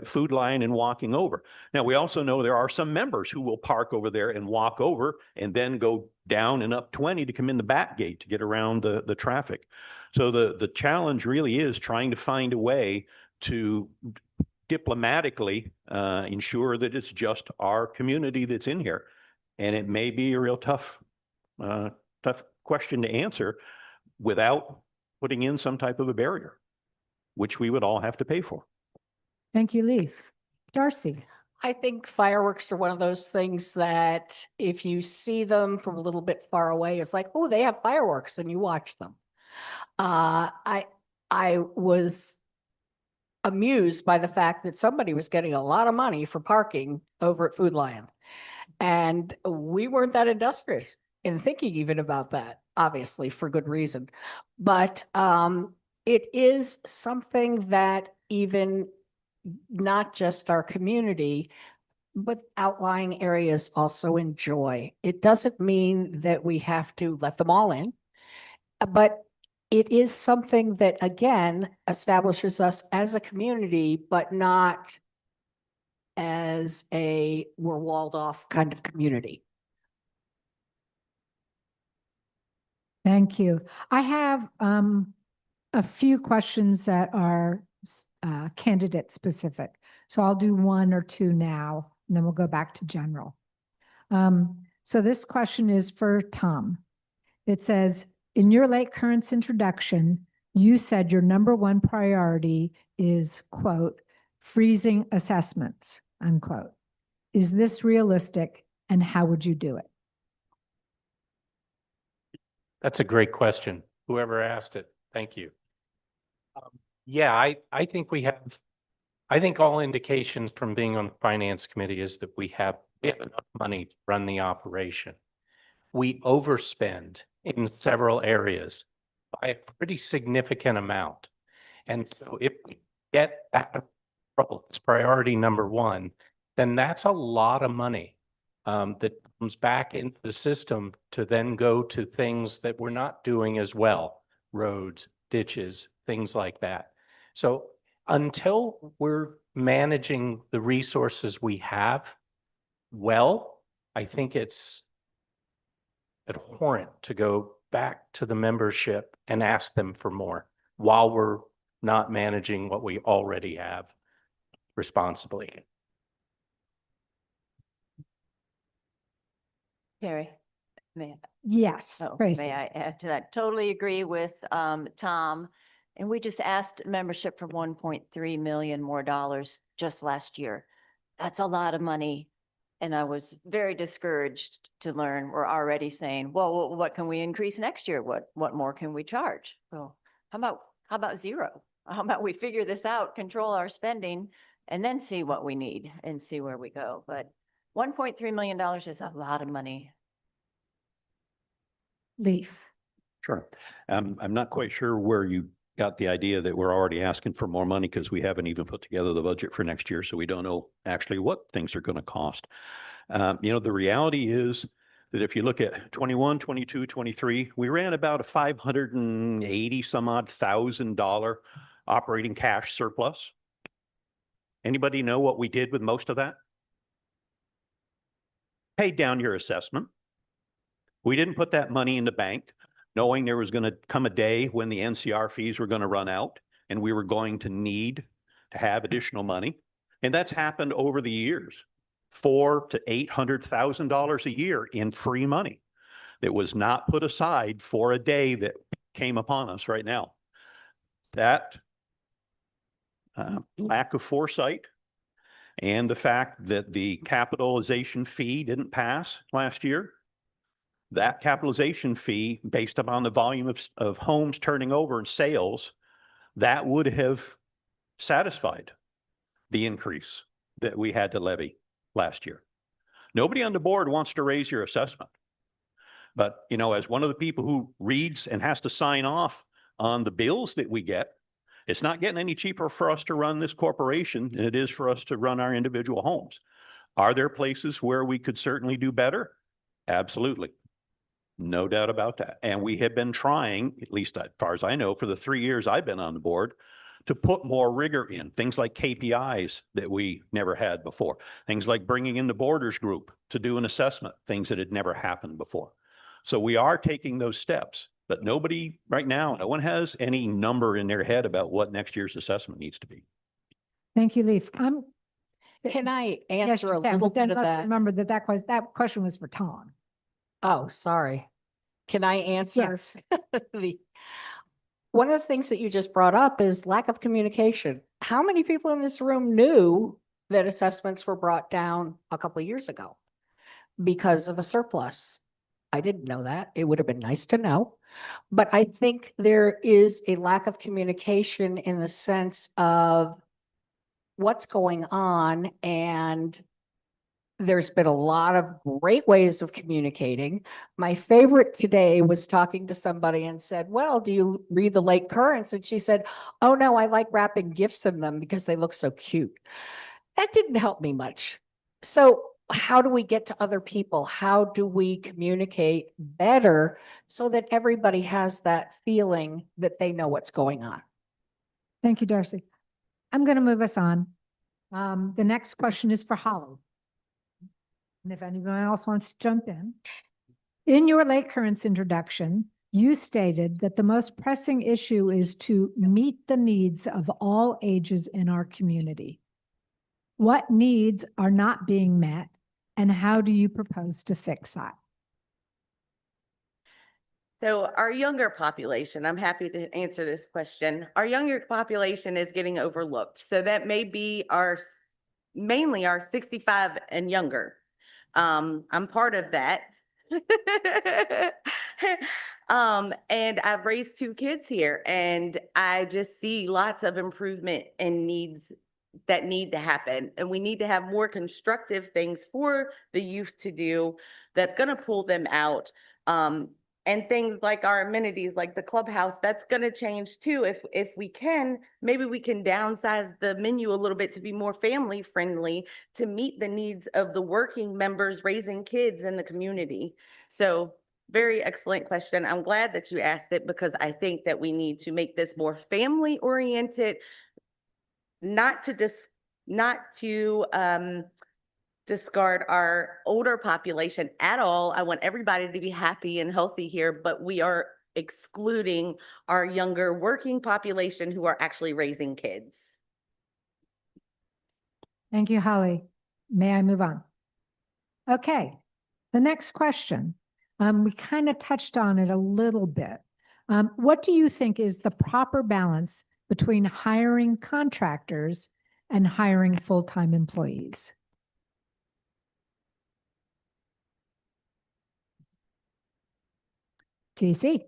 Food Lion and walking over. Now, we also know there are some members who will park over there and walk over and then go down and up 20 to come in the back gate to get around the traffic. So the challenge really is trying to find a way to diplomatically ensure that it's just our community that's in here. And it may be a real tough question to answer without putting in some type of a barrier, which we would all have to pay for. Thank you, Leaf. Darcy. I think fireworks are one of those things that if you see them from a little bit far away, it's like, oh, they have fireworks, and you watch them. I was amused by the fact that somebody was getting a lot of money for parking over at Food Lion. And we weren't that industrious in thinking even about that, obviously for good reason. But it is something that even not just our community, but outlying areas also enjoy. It doesn't mean that we have to let them all in, but it is something that, again, establishes us as a community, but not as a we're walled off kind of community. Thank you. I have a few questions that are candidate specific. So I'll do one or two now, and then we'll go back to general. So this question is for Tom. It says, in your late currents introduction, you said your number one priority is, quote, freezing assessments, unquote. Is this realistic, and how would you do it? That's a great question. Whoever asked it, thank you. Yeah, I think I think all indications from being on the finance committee is that we have enough money to run the operation. We overspend in several areas by a pretty significant amount. And so if we get that trouble, it's priority number one, then that's a lot of money that comes back into the system to then go to things that we're not doing as well, roads, ditches, things like that. So until we're managing the resources we have well, I think it's abhorrent to go back to the membership and ask them for more while we're not managing what we already have responsibly. Terry, may Yes, Tracy. I add to that? Totally agree with Tom. And we just asked membership for 1.3 million more dollars just last year. That's a lot of money. And I was very discouraged to learn we're already saying, well, what can we increase next year? What more can we charge? Well, how about zero? How about we figure this out, control our spending, and then see what we need and see where we go. But $1.3 million is a lot of money. Leaf. Sure. I'm not quite sure where you got the idea that we're already asking for more money because we haven't even put together the budget for next year. So we don't know actually what things are going to cost. The reality is that if you look at 21, 22, 23, we ran about a $580 some odd $1,000 operating cash surplus. Anybody know what we did with most of that? Paid down your assessment. We didn't put that money in the bank, knowing there was going to come a day when the NCR fees were going to run out and we were going to need to have additional money. And that's happened over the years, $400,000 to $800,000 a year in free money that was not put aside for a day that came upon us right now. That lack of foresight and the fact that the capitalization fee didn't pass last year, that capitalization fee, based upon the volume of homes turning over and sales, that would have satisfied the increase that we had to levy last year. Nobody on the board wants to raise your assessment. But, as one of the people who reads and has to sign off on the bills that we get, it's not getting any cheaper for us to run this corporation than it is for us to run our individual homes. Are there places where we could certainly do better? Absolutely. No doubt about that. And we have been trying, at least as far as I know, for the 3 years I've been on the board, to put more rigor in things like KPIs that we never had before, things like bringing in the Borders Group to do an assessment, things that had never happened before. So we are taking those steps, but nobody right now, no one has any number in their head about what next year's assessment needs to be. Thank you, Leaf. Can I Yes, answer you a can, little but then bit of let's that? remember that question was for Tom. Oh, sorry. Can I answer? Yes. One of the things that you just brought up is lack of communication. How many people in this room knew that assessments were brought down a couple of years ago because of a surplus? I didn't know that. It would have been nice to know. But I think there is a lack of communication in the sense of what's going on, and there's been a lot of great ways of communicating. My favorite today was talking to somebody and said, well, do you read the Late Currents? And she said, oh no, I like wrapping gifts in them because they look so cute. That didn't help me much. So how do we get to other people? How do we communicate better so that everybody has that feeling that they know what's going on? Thank you, Darcy. I'm going to move us on. The next question is for Holly. And if anyone else wants to jump in. In your Lake Currents introduction, you stated that the most pressing issue is to meet the needs of all ages in our community. What needs are not being met, and how do you propose to fix that? So our younger population, I'm happy to answer this question. Our younger population is getting overlooked. So that may be mainly our 65 and younger. I'm part of that. And I've raised 2 kids here, and I just see lots of improvement and needs that need to happen. And we need to have more constructive things for the youth to do that's going to pull them out. And things like our amenities, like the clubhouse, that's going to change too. If we can, maybe we can downsize the menu a little bit to be more family friendly, to meet the needs of the working members raising kids in the community. So very excellent question. I'm glad that you asked it, because I think that we need to make this more family oriented, not to discard our older population at all. I want everybody to be happy and healthy here, but we are excluding our younger working population who are actually raising kids. Thank you, Holly. May I move on? Okay, the next question. We kind of touched on it a little bit. What do you think is the proper balance between hiring contractors and hiring full-time employees? TC.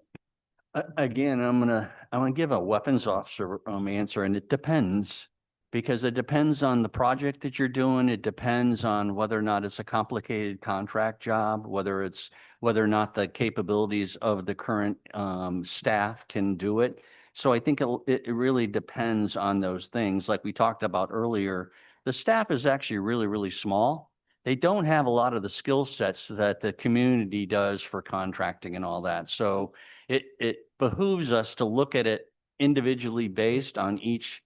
Again, I'm gonna give a weapons officer answer, and it depends. because it depends on the project that you're doing. It depends on whether or not it's a complicated contract job, whether or not the capabilities of the current staff can do it. So I think it really depends on those things. Like we talked about earlier, the staff is actually really, really small. They don't have a lot of the skill sets that the community does for contracting and all that. So it behooves us to look at it individually based on each,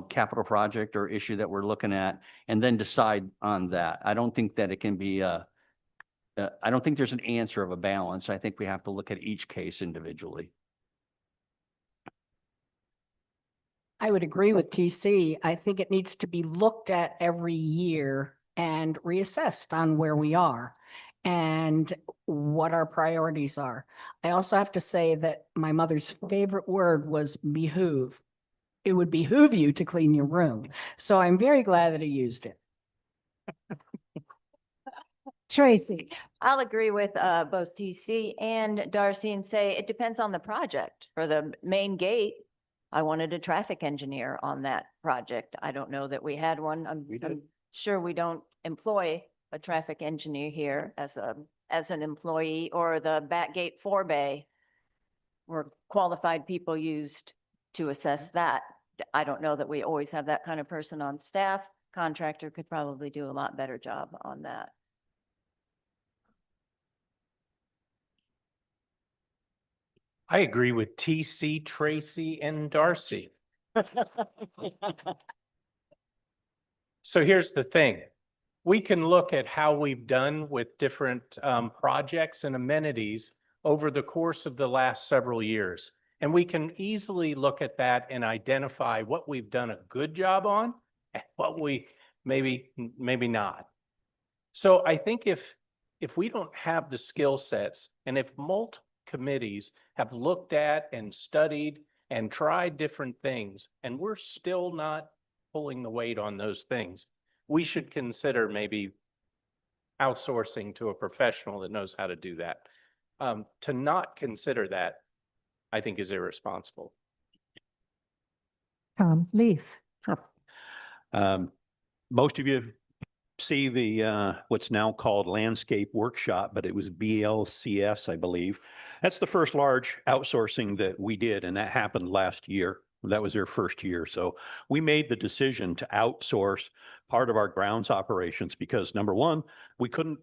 capital project or issue that we're looking at, and then decide on that. I don't think that it can be I don't think there's an answer of a balance. I think we have to look at each case individually. I would agree with TC. I think it needs to be looked at every year and reassessed on where we are and what our priorities are. I also have to say that my mother's favorite word was behoove. It would behoove you to clean your room. So I'm very glad that he used it. Tracy, I'll agree with both TC and Darcy and say it depends on the project. For the main gate, I wanted a traffic engineer on that project. I don't know that we had one. I'm sure we don't employ a traffic engineer here as an employee, or the back gate 4 bay were qualified people used to assess that. I don't know that we always have that kind of person on staff. Contractor could probably do a lot better job on that. I agree with TC, Tracy, and Darcy. So here's the thing. We can look at how we've done with different projects and amenities over the course of the last several years. And we can easily look at that and identify what we've done a good job on and what we maybe not. So I think if we don't have the skill sets, and if multiple committees have looked at and studied and tried different things, and we're still not pulling the weight on those things, we should consider maybe outsourcing to a professional that knows how to do that. To not consider that, I think, is irresponsible. Tom Leaf. Sure. Most of you see the what's now called landscape workshop, but it was BLCS, I believe. That's the first large outsourcing that we did, and that happened last year. That was their first year. So we made the decision to outsource part of our grounds operations because, number one, we couldn't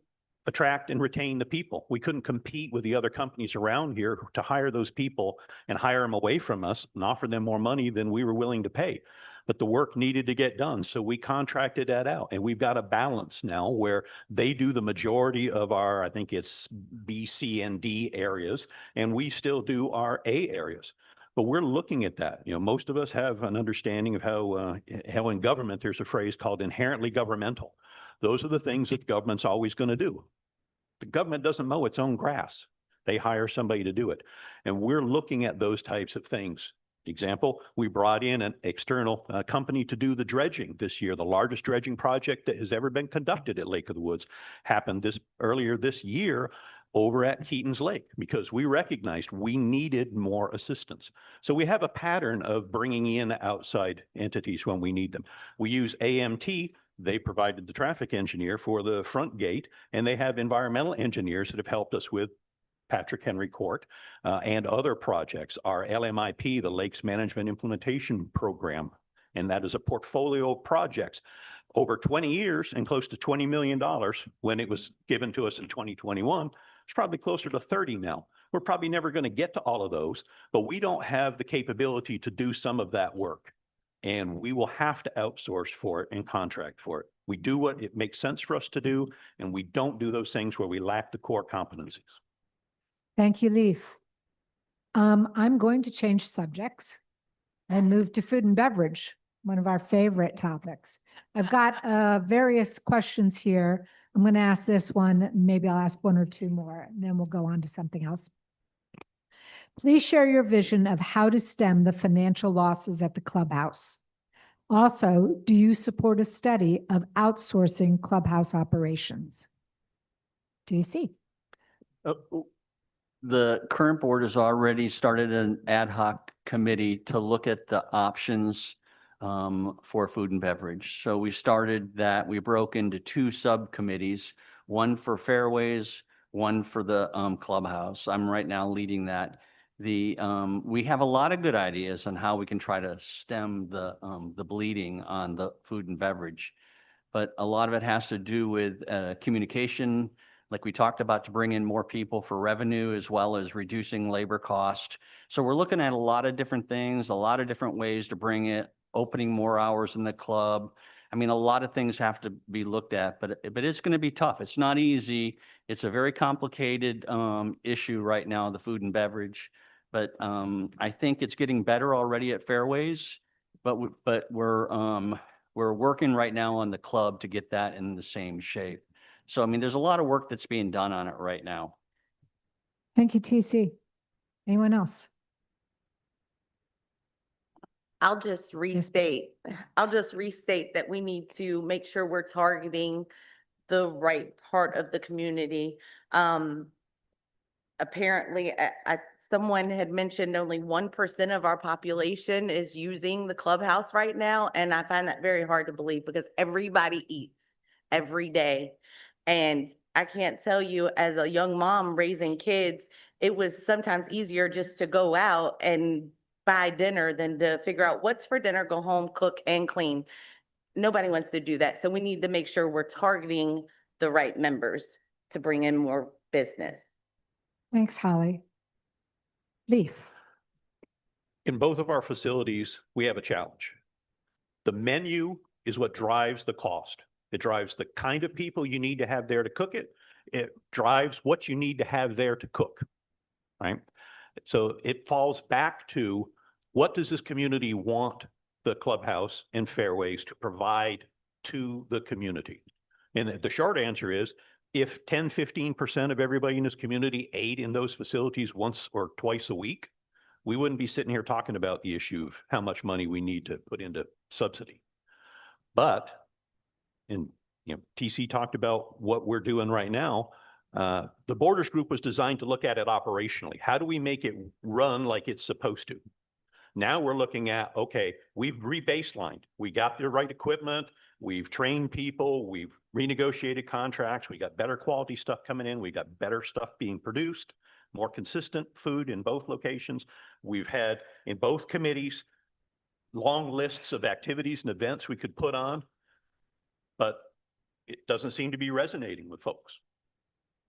attract and retain the people. We couldn't compete with the other companies around here to hire those people and hire them away from us and offer them more money than we were willing to pay. But the work needed to get done. So we contracted that out, and we've got a balance now where they do the majority of our, I think it's B, C, and D areas, and we still do our A areas. But we're looking at that. Most of us have an understanding of how in government there's a phrase called inherently governmental. Those are the things that government's always going to do. The government doesn't mow its own grass. They hire somebody to do it. And we're looking at those types of things. Example, we brought in an external company to do the dredging this year. The largest dredging project that has ever been conducted at Lake of the Woods happened earlier this year over at Heaton's Lake because we recognized we needed more assistance. So we have a pattern of bringing in outside entities when we need them. We use AMT. They provided the traffic engineer for the front gate, and they have environmental engineers that have helped us with Patrick Henry Court and other projects. Our LMIP, the Lakes Management Implementation Program, and that is a portfolio of projects over 20 years and close to $20 million when it was given to us in 2021. It's probably closer to 30 now. We're probably never going to get to all of those, but we don't have the capability to do some of that work. And we will have to outsource for it and contract for it. We do what it makes sense for us to do, and we don't do those things where we lack the core competencies. Thank you, Leaf. I'm going to change subjects and move to food and beverage, one of our favorite topics. I've got various questions here. I'm going to ask this one, maybe I'll ask one or two more, and then we'll go on to something else. Please share your vision of how to stem the financial losses at the clubhouse. Also, do you support a study of outsourcing clubhouse operations? DC. The current board has already started an ad hoc committee to look at the options for food and beverage. So we started that, we broke into two subcommittees, one for fairways, one for the clubhouse. I'm right now leading that. We have a lot of good ideas on how we can try to stem the bleeding on the food and beverage. But a lot of it has to do with communication, like we talked about, to bring in more people for revenue as well as reducing labor cost. So we're looking at a lot of different things, a lot of different ways to bring it, opening more hours in the club. I mean, a lot of things have to be looked at, but it's going to be tough. It's not easy. It's a very complicated issue right now, the food and beverage. But I think it's getting better already at Fairways, but we're working right now on the club to get that in the same shape. So, I mean, there's a lot of work that's being done on it right now. Thank you, TC. Anyone else? I'll just restate that we need to make sure we're targeting the right part of the community. Apparently, someone had mentioned only 1% of our population is using the clubhouse right now. And I find that very hard to believe because everybody eats every day. And I can't tell you, as a young mom raising kids, it was sometimes easier just to go out and buy dinner than to figure out what's for dinner, go home, cook and clean. Nobody wants to do that. So we need to make sure we're targeting the right members to bring in more business. Thanks, Holly. Leaf. In both of our facilities, we have a challenge. The menu is what drives the cost. It drives the kind of people you need to have there to cook it. It drives what you need to have there to cook, right? So it falls back to, what does this community want the clubhouse and Fairways to provide to the community? And the short answer is, if 10, 15% of everybody in this community ate in those facilities once or twice a week, we wouldn't be sitting here talking about the issue of how much money we need to put into subsidy. But, and TC talked about what we're doing right now. The Borders Group was designed to look at it operationally. How do we make it run like it's supposed to? Now we're looking at, okay, we've re-baselined. We got the right equipment. We've trained people. We've renegotiated contracts. We got better quality stuff coming in. We got better stuff being produced, more consistent food in both locations. We've had in both committees long lists of activities and events we could put on, but it doesn't seem to be resonating with folks,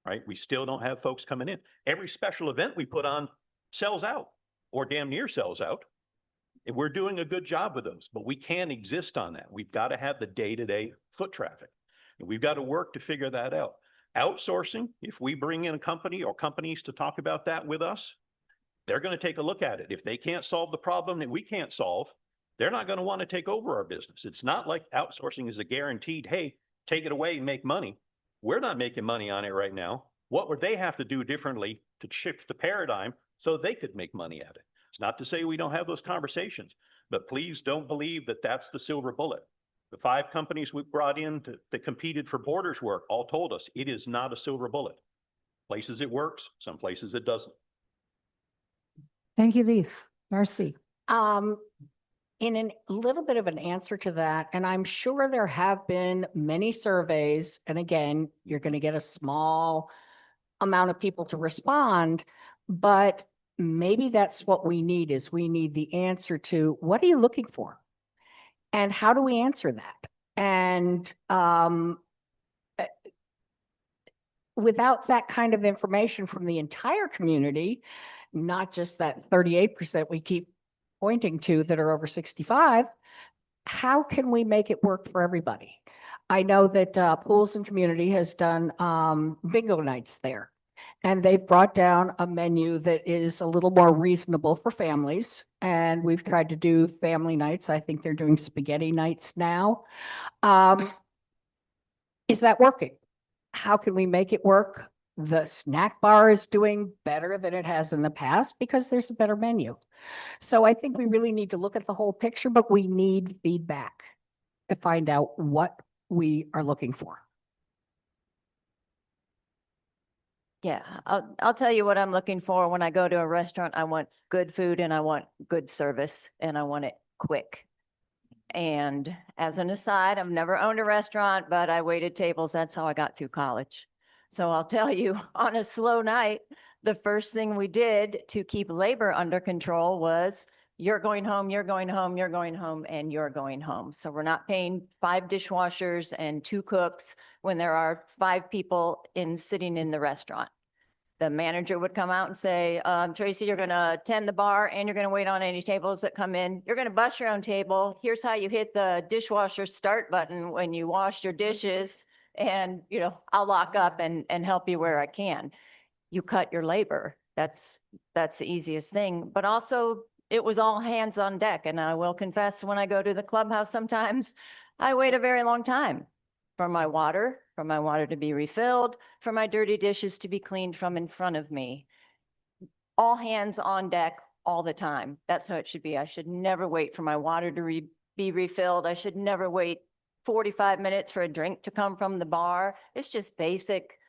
right? We still don't have folks coming in. Every special event we put on sells out or damn near sells out. And we're doing a good job with those, but we can't exist on that. We've got to have the day-to-day foot traffic, and we've got to work to figure that out. Outsourcing, if we bring in a company or companies to talk about that with us, they're going to take a look at it. If they can't solve the problem that we can't solve, they're not going to want to take over our business. It's not like outsourcing is a guaranteed, hey, take it away and make money. We're not making money on it right now. What would they have to do differently to shift the paradigm so they could make money at it? It's not to say we don't have those conversations, but please don't believe that that's the silver bullet. The 5 companies we brought in that competed for Borders work all told us it is not a silver bullet. Places it works, some places it doesn't. Thank you, Leaf. Darcy. In a little bit of an answer to that, and I'm sure there have been many surveys, and again, you're going to get a small amount of people to respond, but maybe that's what we need, is we need the answer to, what are you looking for? And how do we answer that? And without that kind of information from the entire community, not just that 38% we keep pointing to that are over 65, how can we make it work for everybody? I know that Pools and Community has done bingo nights there, and they've brought down a menu that is a little more reasonable for families. And we've tried to do family nights. I think they're doing spaghetti nights now. Is that working? How can we make it work? The snack bar is doing better than it has in the past because there's a better menu. So I think we really need to look at the whole picture, but we need feedback to find out what we are looking for. Yeah, I'll tell you what I'm looking for when I go to a restaurant. I want good food and I want good service and I want it quick. And as an aside, I've never owned a restaurant, but I waited tables. That's how I got through college. So I'll tell you, on a slow night, the first thing we did to keep labor under control was you're going home, you're going home, you're going home, and you're going home. So we're not paying 5 dishwashers and 2 cooks when there are 5 people sitting in the restaurant. The manager would come out and say, Tracy, you're going to tend the bar and you're going to wait on any tables that come in. You're going to bus your own table. Here's how you hit the dishwasher start button when you wash your dishes. And, I'll lock up and help you where I can. You cut your labor. That's the easiest thing. But also, it was all hands on deck. And I will confess, when I go to the clubhouse sometimes, I wait a very long time for my water to be refilled, for my dirty dishes to be cleaned from in front of me. All hands on deck all the time. That's how it should be. I should never wait for my water to be refilled. I should never wait 45 minutes for a drink to come from the bar. It's just basic.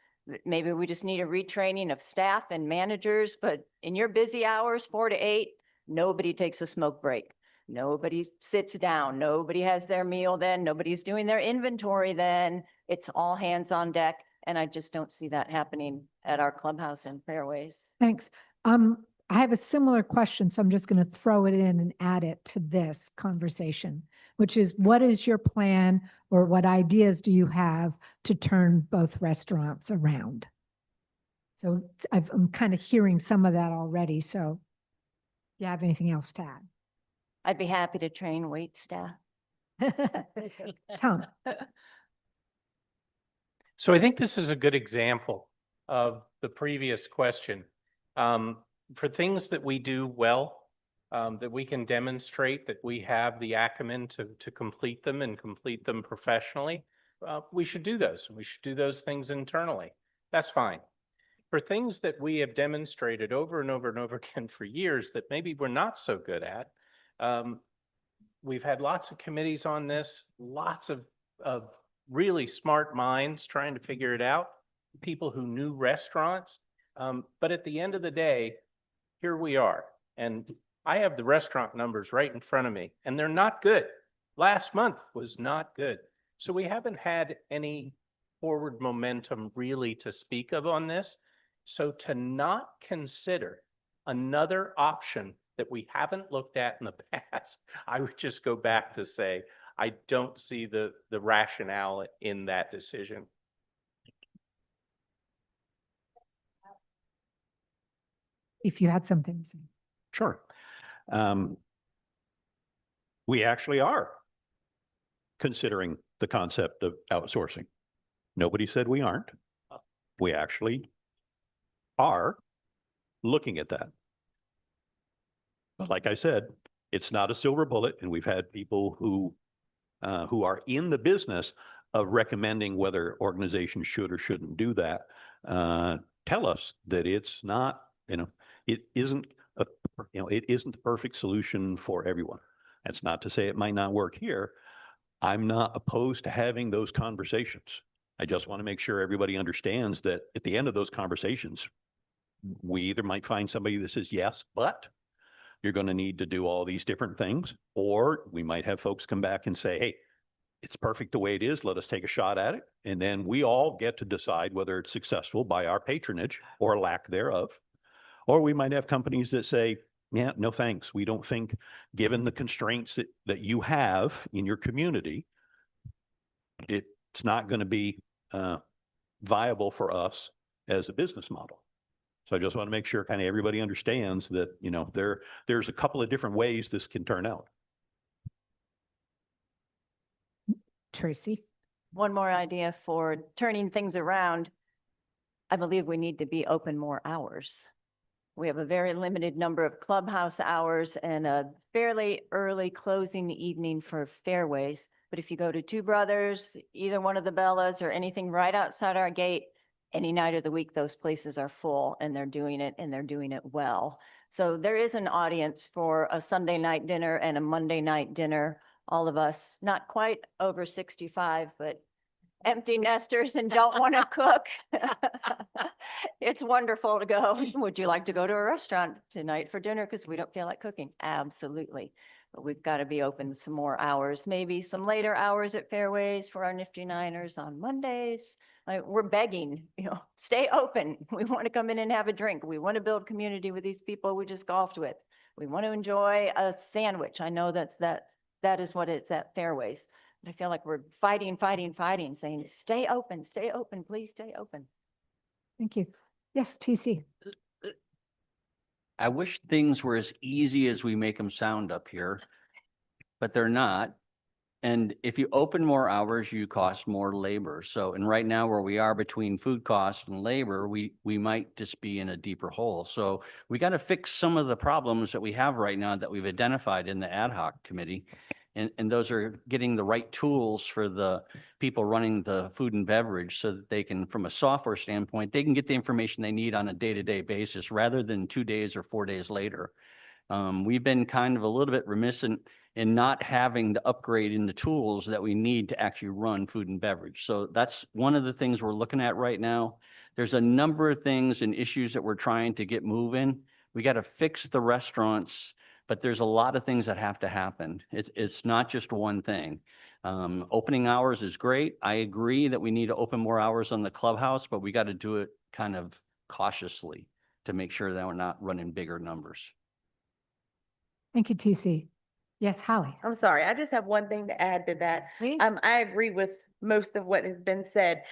Maybe we just need a retraining of staff and managers, but in your busy hours, 4 to 8, nobody takes a smoke break. Nobody sits down. Nobody has their meal then. Nobody's doing their inventory then. It's all hands on deck. And I just don't see that happening at our clubhouse in Fairways. Thanks. I have a similar question, so I'm just going to throw it in and add it to this conversation, which is, what is your plan or what ideas do you have to turn both restaurants around? So I'm kind of hearing some of that already. So do you have anything else to add? I'd be happy to train wait staff. Tom. So I think this is a good example of the previous question. For things that we do well, that we can demonstrate that we have the acumen to complete them and complete them professionally, we should do those. We should do those things internally. That's fine. For things that we have demonstrated over and over and over again for years that maybe we're not so good at, we've had lots of committees on this, lots of really smart minds trying to figure it out, people who knew restaurants. But at the end of the day, here we are. And I have the restaurant numbers right in front of me, and they're not good. Last month was not good. So we haven't had any forward momentum really to speak of on this. So to not consider another option that we haven't looked at in the past, I would just go back to say, I don't see the rationale in that decision. If you had something to say. Sure. We actually are considering the concept of outsourcing. Nobody said we aren't. We actually are looking at that. But like I said, it's not a silver bullet, and we've had people who are in the business of recommending whether organizations should or shouldn't do that, tell us that it's not, it isn't it isn't the perfect solution for everyone. That's not to say it might not work here. I'm not opposed to having those conversations. I just want to make sure everybody understands that at the end of those conversations, we either might find somebody that says, yes, but you're going to need to do all these different things, or we might have folks come back and say, hey, it's perfect the way it is. Let us take a shot at it. And then we all get to decide whether it's successful by our patronage or lack thereof. Or we might have companies that say, yeah, no thanks. We don't think, given the constraints that you have in your community, it's not going to be viable for us as a business model. So I just want to make sure kind of everybody understands that, there's a couple of different ways this can turn out. Tracy. One more idea for turning things around. I believe we need to be open more hours. We have a very limited number of clubhouse hours and a fairly early closing evening for Fairways. But if you go to Two Brothers, either one of the Bellas or anything right outside our gate, any night of the week, those places are full and they're doing it well. So there is an audience for a Sunday night dinner and a Monday night dinner. All of us, not quite over 65, but empty nesters and don't want to cook. It's wonderful to go. Would you like to go to a restaurant tonight for dinner? Because we don't feel like cooking. Absolutely. But we've got to be open some more hours, maybe some later hours at Fairways for our Nifty Niners on Mondays. Like, we're begging, stay open. We want to come in and have a drink. We want to build community with these people we just golfed with. We want to enjoy a sandwich. I know that is what it's at Fairways. But I feel like we're fighting, saying, stay open, please stay open. Thank you. Yes, TC. I wish things were as easy as we make them sound up here, but they're not. And if you open more hours, you cost more labor. So, and right now where we are between food costs and labor, we might just be in a deeper hole. So we got to fix some of the problems that we have right now that we've identified in the ad hoc committee. And those are getting the right tools for the people running the food and beverage so that they can, from a software standpoint, they can get the information they need on a day-to-day basis rather than 2 days or 4 days later. We've been kind of a little bit remiss in not having the upgrade in the tools that we need to actually run food and beverage. So that's one of the things we're looking at right now. There's a number of things and issues that we're trying to get moving. We got to fix the restaurants, but there's a lot of things that have to happen. It's not just one thing. Opening hours is great. I agree that we need to open more hours on the clubhouse, but we got to do it kind of cautiously to make sure that we're not running bigger numbers. Thank you, TC. Yes, Holly. I'm sorry, I just have one thing to add to that. Please. I agree with most of what has been said.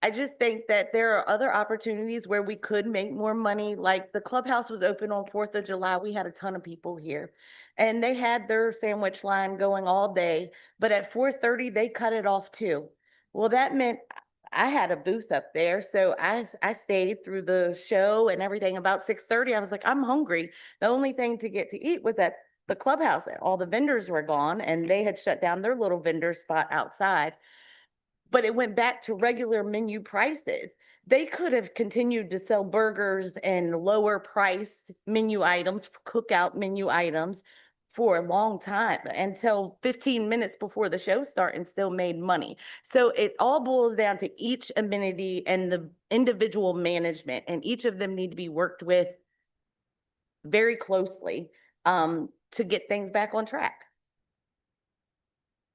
I just think that there are other opportunities where we could make more money. Like the clubhouse was open on 4th of July. We had a ton of people here and they had their sandwich line going all day, but at 4:30 they cut it off too. Well, that meant I had a booth up there. So I stayed through the show and everything. About 6:30, I was like, I'm hungry. The only thing to get to eat was at the clubhouse. All the vendors were gone and they had shut down their little vendor spot outside. But it went back to regular menu prices. They could have continued to sell burgers and lower priced menu items, cookout menu items for a long time until 15 minutes before the show started and still made money. So it all boils down to each amenity and the individual management, and each of them need to be worked with very closely to get things back on track.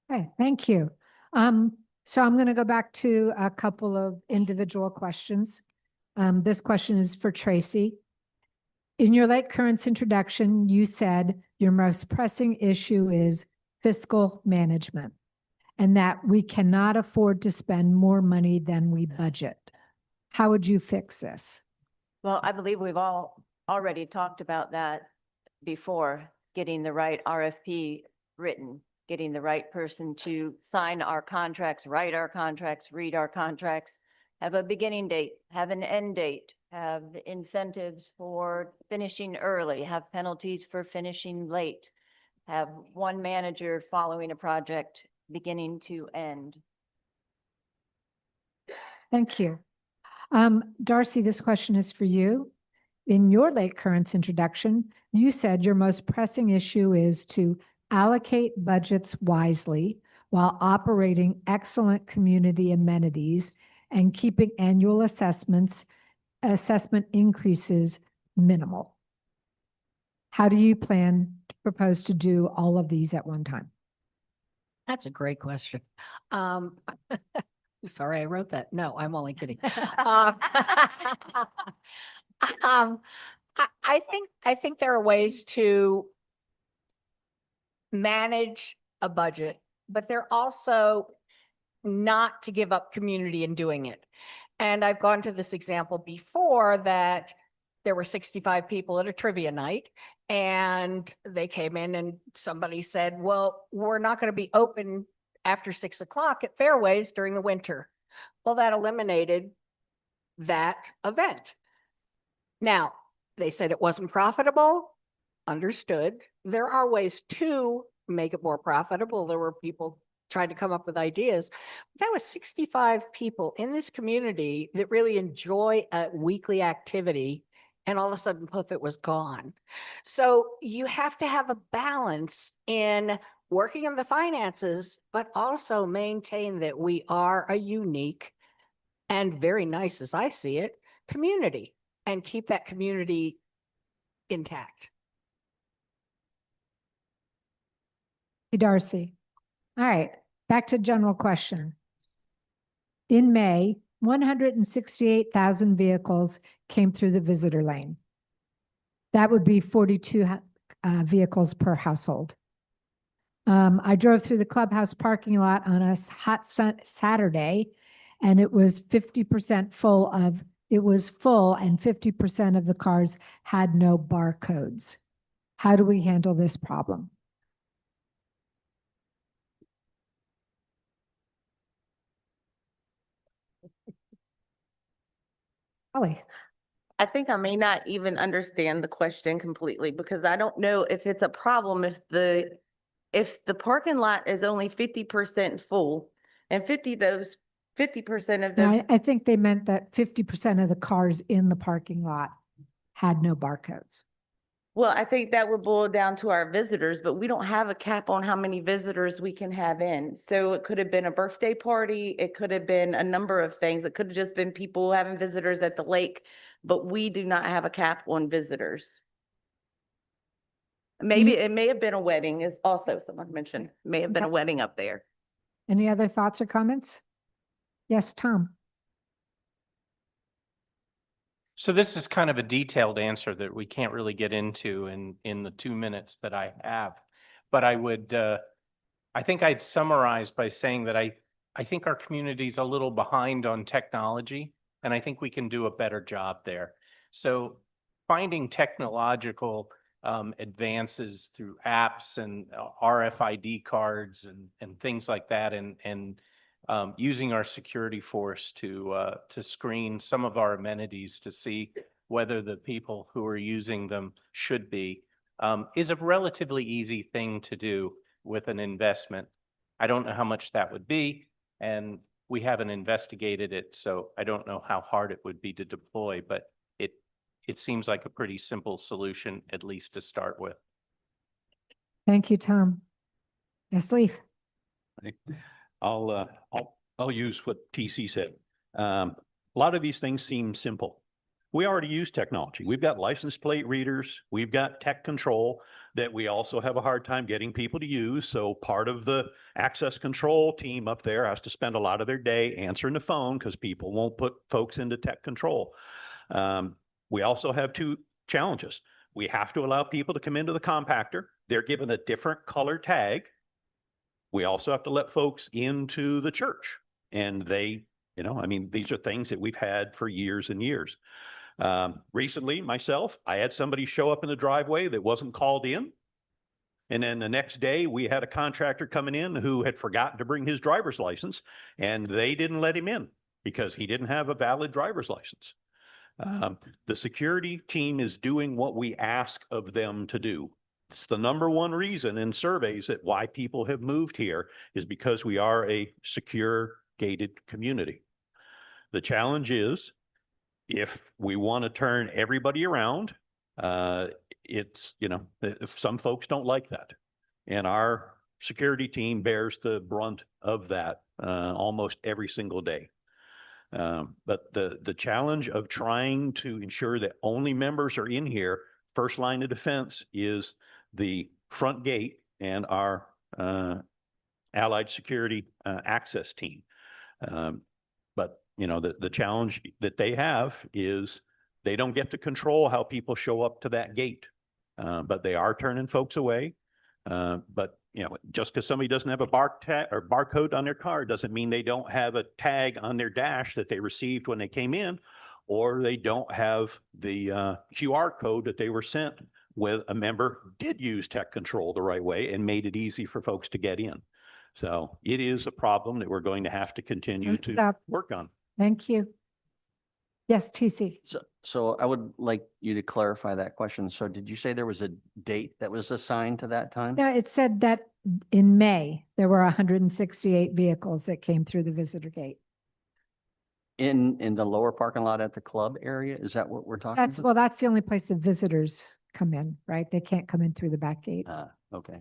Okay, thank you. So I'm going to go back to a couple of individual questions. This question is for Tracy. In your late currents introduction, you said your most pressing issue is fiscal management and that we cannot afford to spend more money than we budget. How would you fix this? Well, I believe we've all already talked about that before, getting the right RFP written, getting the right person to sign our contracts, write our contracts, read our contracts, have a beginning date, have an end date, have incentives for finishing early, have penalties for finishing late, have one manager following a project beginning to end. Thank you. Darcy, this question is for you. In your late currents introduction, you said your most pressing issue is to allocate budgets wisely while operating excellent community amenities and keeping annual assessment increases minimal. How do you plan to propose to do all of these at one time? That's a great question. Sorry, I wrote that. No, I'm only kidding. I think there are ways to manage a budget, but they're also not to give up community in doing it. And I've gone to this example before that there were 65 people at a trivia night and they came in and somebody said, well, we're not going to be open after 6 o'clock at Fairways during the winter. Well, that eliminated that event. Now, they said it wasn't profitable. Understood. There are ways to make it more profitable. There were people trying to come up with ideas. That was 65 people in this community that really enjoy a weekly activity, and all of a sudden, poof, it was gone. So you have to have a balance in working on the finances, but also maintain that we are a unique and very nice, as I see it, community, and keep that community intact. Darcy. All right, back to general question. In May, 168,000 vehicles came through the visitor lane. That would be 42 vehicles per household. I drove through the clubhouse parking lot on a hot Saturday, and it was 50% full of, it was full, and 50% of the cars had no barcodes. How do we handle this problem? Holly. I think I may not even understand the question completely because I don't know if it's a problem if the parking lot is only 50% full and 50% of No, those. I think they meant that 50% of the cars in the parking lot had no barcodes. Well, I think that would boil down to our visitors, but we don't have a cap on how many visitors we can have in. So it could have been a birthday party. It could have been a number of things. It could have just been people having visitors at the lake, but we do not have a cap on visitors. Maybe it may have been a wedding, is also someone mentioned, may have been a Okay. wedding up there. Any other thoughts or comments? Yes, Tom. So this is kind of a detailed answer that we can't really get into in the 2 minutes that I have. But I would, I think I'd summarize by saying that I think our community's a little behind on technology, and I think we can do a better job there. So finding technological advances through apps and RFID cards and things like that, and using our security force to screen some of our amenities to see whether the people who are using them should be, is a relatively easy thing to do with an investment. I don't know how much that would be, and we haven't investigated it, so I don't know how hard it would be to deploy, but it seems like a pretty simple solution, at least to start with. Thank you, Tom. Yes, Leaf. I'll use what TC said. A lot of these things seem simple. We already use technology. We've got license plate readers. We've got tech control that we also have a hard time getting people to use. So part of the access control team up there has to spend a lot of their day answering the phone because people won't put folks into tech control. We also have two challenges. We have to allow people to come into the compactor. They're given a different color tag. We also have to let folks into the church, and they, I mean, these are things that we've had for years and years. Recently, myself, I had somebody show up in the driveway that wasn't called in. And then the next day we had a contractor coming in who had forgotten to bring his driver's license, and they didn't let him in because he didn't have a valid driver's license. The security team is doing what we ask of them to do. It's the number one reason in surveys that why people have moved here is because we are a secure gated community. The challenge is if we want to turn everybody around, it's, if some folks don't like that. And our security team bears the brunt of that almost every single day. But the challenge of trying to ensure that only members are in here, first line of defense is the front gate and our allied security access team. But the challenge that they have is they don't get to control how people show up to that gate, but they are turning folks away. But just because somebody doesn't have a barcode on their car doesn't mean they don't have a tag on their dash that they received when they came in, or they don't have the QR code that they were sent with a member did use tech control the right way and made it easy for folks to get in. So it is a problem that we're going to have to continue to work on. Thank you. Yes, TC. So I would like you to clarify that question. So did you say there was a date that was assigned to that time? No, it said that in May, there were 168 vehicles that came through the visitor gate. In the lower parking lot at the club area? Is that what we're talking about? Well, that's the only place the visitors come in, right? They can't come in through the back gate. Okay.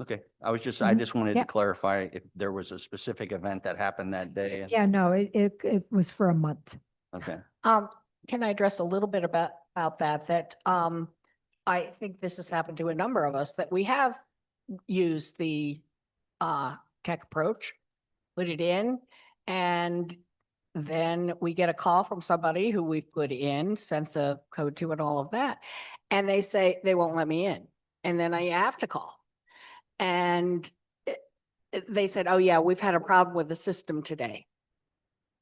Okay, I Mhm. just wanted to Yep. clarify if there was a specific event that happened that day. and- Yeah, no, it was for a month. Okay, Can I address a little bit about that, I think this has happened to a number of us, that we have used the, tech approach, put it in, and then we get a call from somebody who we've put in, sent the code to and all of that, and they say they won't let me in. And then I have to call. And they said, oh yeah, we've had a problem with the system today.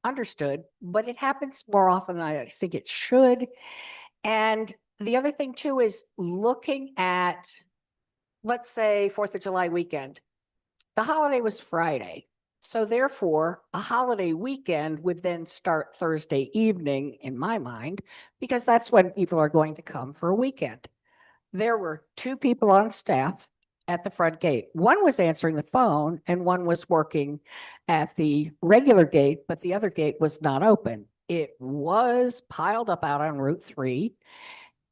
Understood, but it happens more often than I think it should. And the other thing too is looking at, let's say, 4th of July weekend. The holiday was Friday. So therefore, a holiday weekend would then start Thursday evening in my mind, because that's when people are going to come for a weekend. There were 2 people on staff at the front gate. One was answering the phone and one was working at the regular gate, but the other gate was not open. It was piled up out on Route 3.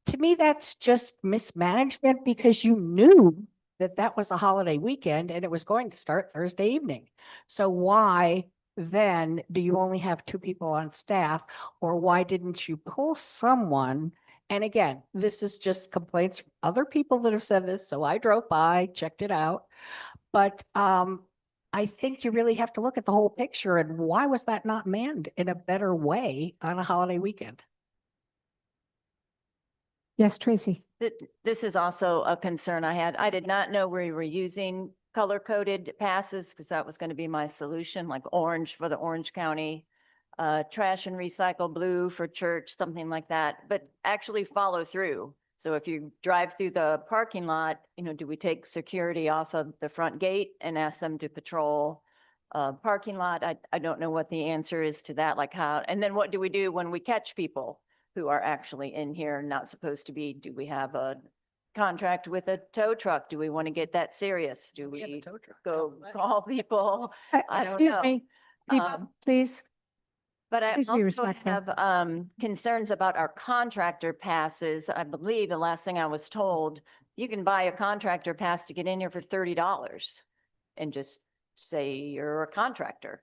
To me, that's just mismanagement, because you knew that that was a holiday weekend and it was going to start Thursday evening. So why then do you only have 2 people on staff? Or why didn't you pull someone? And again, this is just complaints from other people that have said this. So I drove by, checked it out. But I think you really have to look at the whole picture, and why was that not manned in a better way on a holiday weekend? Yes, Tracy. This is also a concern I had. I did not know we were using color-coded passes, because that was going to be my solution, like orange for the Orange County, trash and recycle blue for church, something like that, but actually follow through. So if you drive through the parking lot, do we take security off of the front gate and ask them to patrol parking lot? I don't know what the answer is to that, like how, and then what do we do when we catch people who are actually in here not supposed to be? Do we have a contract with a tow truck? Do we want to get that serious? Do Yeah, the we tow truck. go call people? I don't Excuse know. me, people, Um, please. But I Please be also respectful. have concerns about our contractor passes. I believe the last thing I was told, you can buy a contractor pass to get in here for $30 and just say you're a contractor.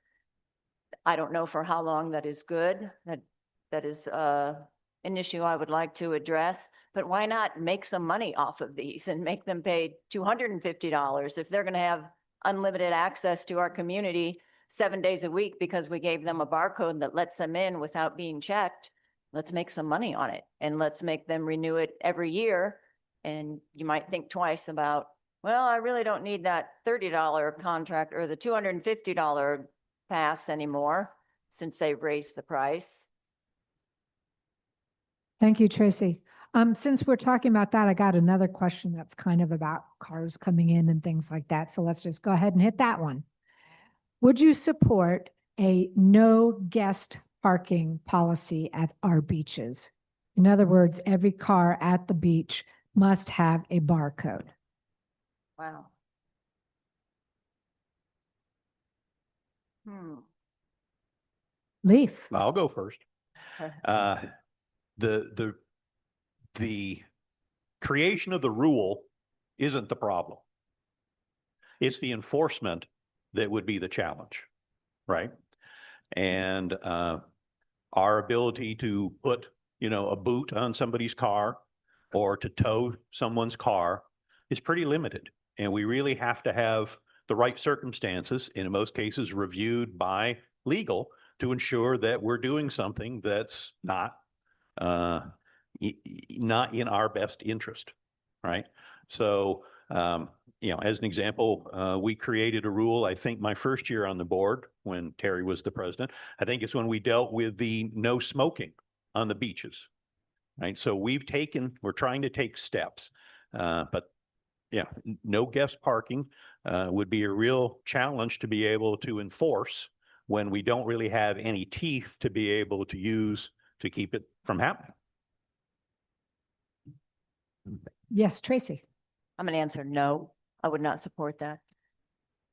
I don't know for how long that is good. That is an issue I would like to address, but why not make some money off of these and make them pay $250 if they're going to have unlimited access to our community 7 days a week because we gave them a barcode that lets them in without being checked? Let's make some money on it, and let's make them renew it every year. And you might think twice about, well, I really don't need that $30 contract or the $250 pass anymore since they've raised the price. Thank you, Tracy. Since we're talking about that, I got another question that's kind of about cars coming in and things like that. So let's just go ahead and hit that one. Would you support a no guest parking policy at our beaches? In other words, every car at the beach must have a barcode. Wow. Hmm. Leaf. I'll go first. The creation of the rule isn't the problem. It's the enforcement that would be the challenge, right? And our ability to put, a boot on somebody's car or to tow someone's car is pretty limited. And we really have to have the right circumstances, in most cases reviewed by legal, to ensure that we're doing something that's not not in our best interest, right? So, as an example, we created a rule, I think my first year on the board when Terry was the president, I think it's when we dealt with the no smoking on the beaches, right? So we're trying to take steps, but yeah, no guest parking would be a real challenge to be able to enforce when we don't really have any teeth to be able to use to keep it from happening. Yes, Tracy. I'm going to answer no. I would not support that.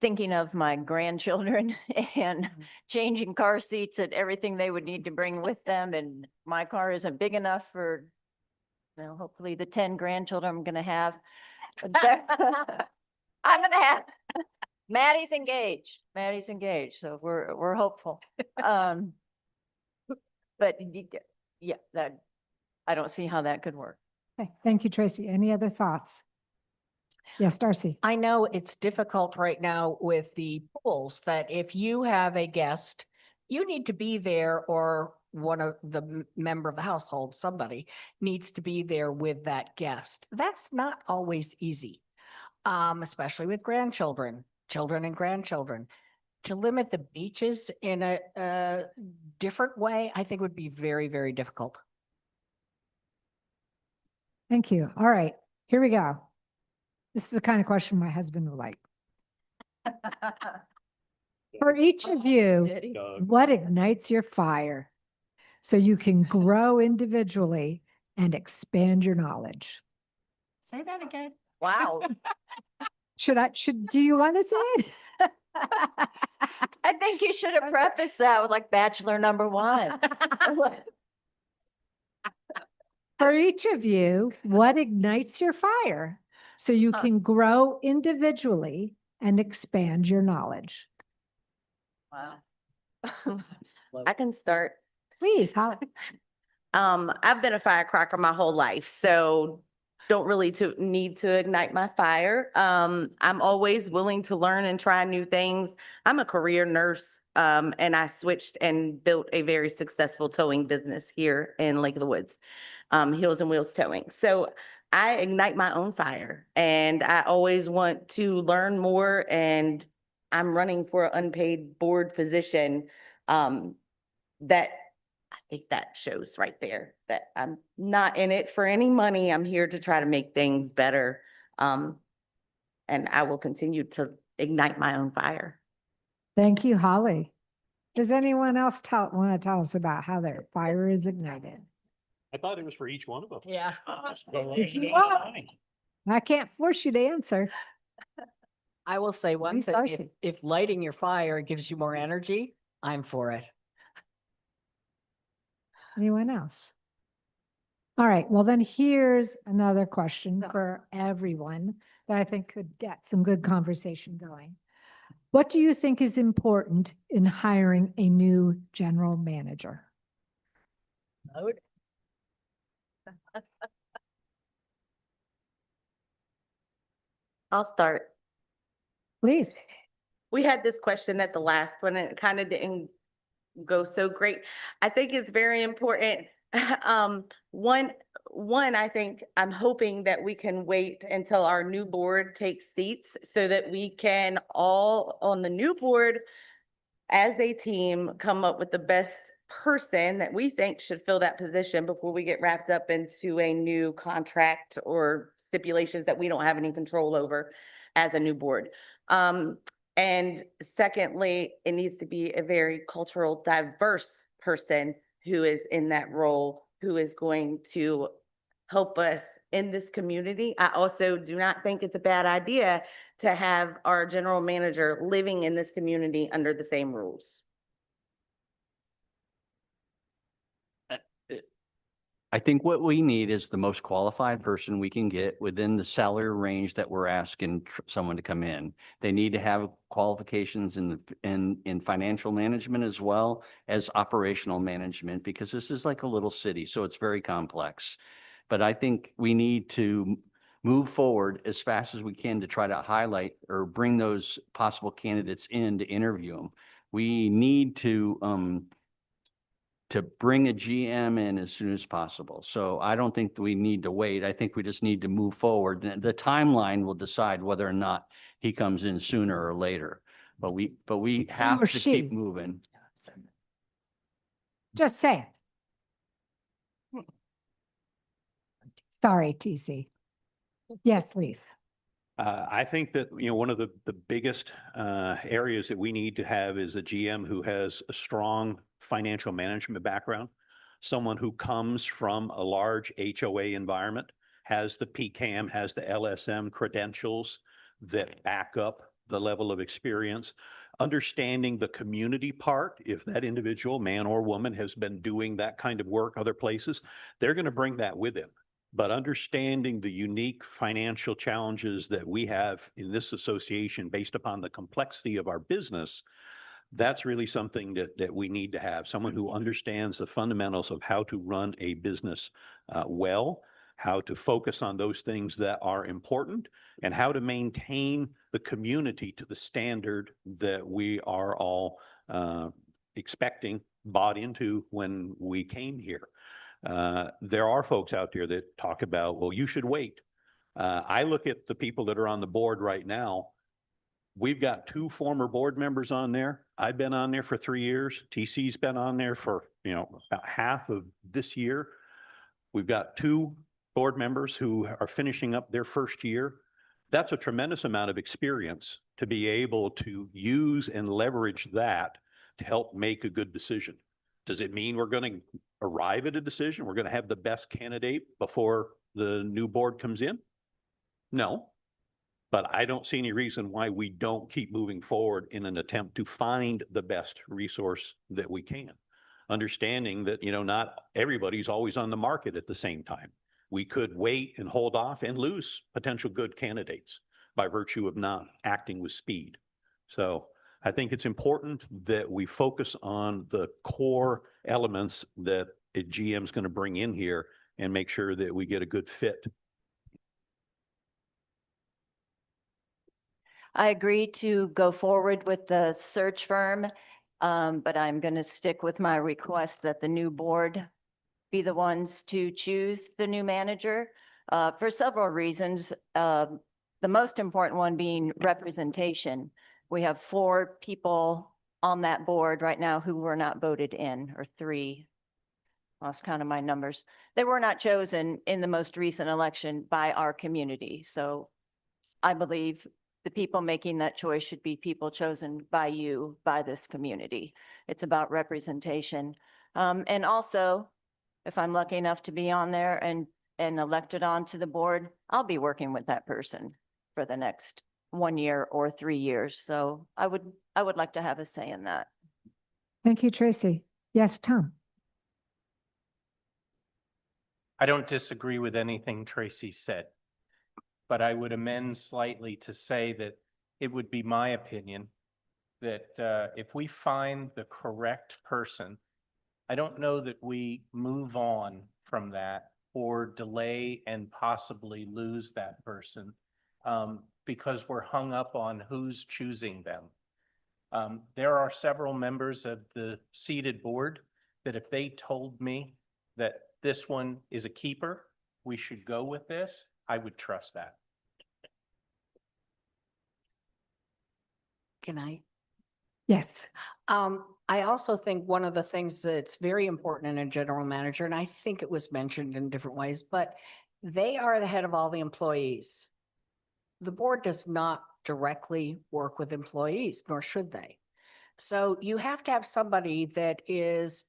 Thinking of my grandchildren and changing car seats and everything they would need to bring with them, and my car isn't big enough for, hopefully the 10 grandchildren I'm going to have. I'm gonna have, Maddie's engaged. Maddie's engaged, so we're hopeful. But yeah, that, I don't see how that could work. Okay, thank you, Tracy. Any other thoughts? Yes, Darcy. I know it's difficult right now with the pools that if you have a guest, you need to be there, or one of the member of the household, somebody needs to be there with that guest. That's not always easy, especially with grandchildren, children and grandchildren. To limit the beaches in a different way, I think would be very, very difficult. Thank you. All right, here we go. This is the kind of question my husband would like. For each of you, Did he? what ignites your fire so you can grow individually and expand your knowledge? Say that again. Wow. Do you want to say it? I think you should have prefaced that with like bachelor number one. For each of you, what ignites your fire so you can grow individually and expand your knowledge? Wow. I can start. Please, Holly. I've been a firecracker my whole life, so don't really need to ignite my fire. I'm always willing to learn and try new things. I'm a career nurse, and I switched and built a very successful towing business here in Lake of the Woods, Heels and Wheels Towing. So I ignite my own fire, and I always want to learn more, and I'm running for an unpaid board position, that I think that shows right there that I'm not in it for any money. I'm here to try to make things better. And I will continue to ignite my own fire. Thank you, Holly. Does anyone else want to tell us about how their fire is ignited? I thought it was for each one of them. Yeah. If you want. I can't force you to answer. I will say one Please, thing, Darcy. if lighting your fire gives you more energy, I'm for it. Anyone else? All right, well then here's another question for everyone that I think could get some good conversation going. What do you think is important in hiring a new general manager? Load. I'll start. Please. We had this question at the last one and it kind of didn't go so great. I think it's very important. One, I think I'm hoping that we can wait until our new board takes seats so that we can all on the new board as a team come up with the best person that we think should fill that position before we get wrapped up into a new contract or stipulations that we don't have any control over as a new board. And secondly, it needs to be a very cultural diverse person who is in that role, who is going to help us in this community. I also do not think it's a bad idea to have our general manager living in this community under the same rules. I think what we need is the most qualified person we can get within the salary range that we're asking someone to come in. They need to have qualifications in financial management as well as operational management, because this is like a little city, so it's very complex. But I think we need to move forward as fast as we can to try to highlight or bring those possible candidates in to interview them. We need to bring a GM in as soon as possible. So I don't think we need to wait. I think we just need to move forward. And the timeline will decide whether or not he comes in sooner or later. But we have or to she. keep moving. Just say it. Sorry, TC. Yes, Leaf. I think that, one of the biggest areas that we need to have is a GM who has a strong financial management background, someone who comes from a large HOA environment, has the PCAM, has the LSM credentials that back up the level of experience, understanding the community part. If that individual, man or woman, has been doing that kind of work other places, they're going to bring that with them. but understanding the unique financial challenges that we have in this association based upon the complexity of our business, that's really something that we need to have, someone who understands the fundamentals of how to run a business well, how to focus on those things that are important, and how to maintain the community to the standard that we are all expecting, bought into when we came here. There are folks out there that talk about, well, you should wait. I look at the people that are on the board right now. We've got 2 former board members on there. I've been on there for 3 years. TC's been on there for, about half of this year. We've got 2 board members who are finishing up their first year. That's a tremendous amount of experience to be able to use and leverage that to help make a good decision. Does it mean we're going to arrive at a decision? We're going to have the best candidate before the new board comes in? No. But I don't see any reason why we don't keep moving forward in an attempt to find the best resource that we can. Understanding that, not everybody's always on the market at the same time. We could wait and hold off and lose potential good candidates by virtue of not acting with speed. So I think it's important that we focus on the core elements that a GM is going to bring in here and make sure that we get a good fit. I agree to go forward with the search firm, but I'm going to stick with my request that the new board be the ones to choose the new manager for several reasons. The most important one being representation. We have 4 people on that board right now who were not voted in, or 3. Lost count of my numbers. They were not chosen in the most recent election by our community. So I believe the people making that choice should be people chosen by you, by this community. It's about representation. And also, if I'm lucky enough to be on there and elected onto the board, I'll be working with that person for the next 1 year or 3 years. So I would like to have a say in that. Thank you, Tracy. Yes, Tom. I don't disagree with anything Tracy said, but I would amend slightly to say that it would be my opinion that if we find the correct person, I don't know that we move on from that or delay and possibly lose that person because we're hung up on who's choosing them. There are several members of the seated board that if they told me that this one is a keeper, we should go with this, I would trust that. Can I? Yes. I also think one of the things that's very important in a general manager, and I think it was mentioned in different ways, but they are the head of all the employees. The board does not directly work with employees, nor should they. So you have to have somebody that is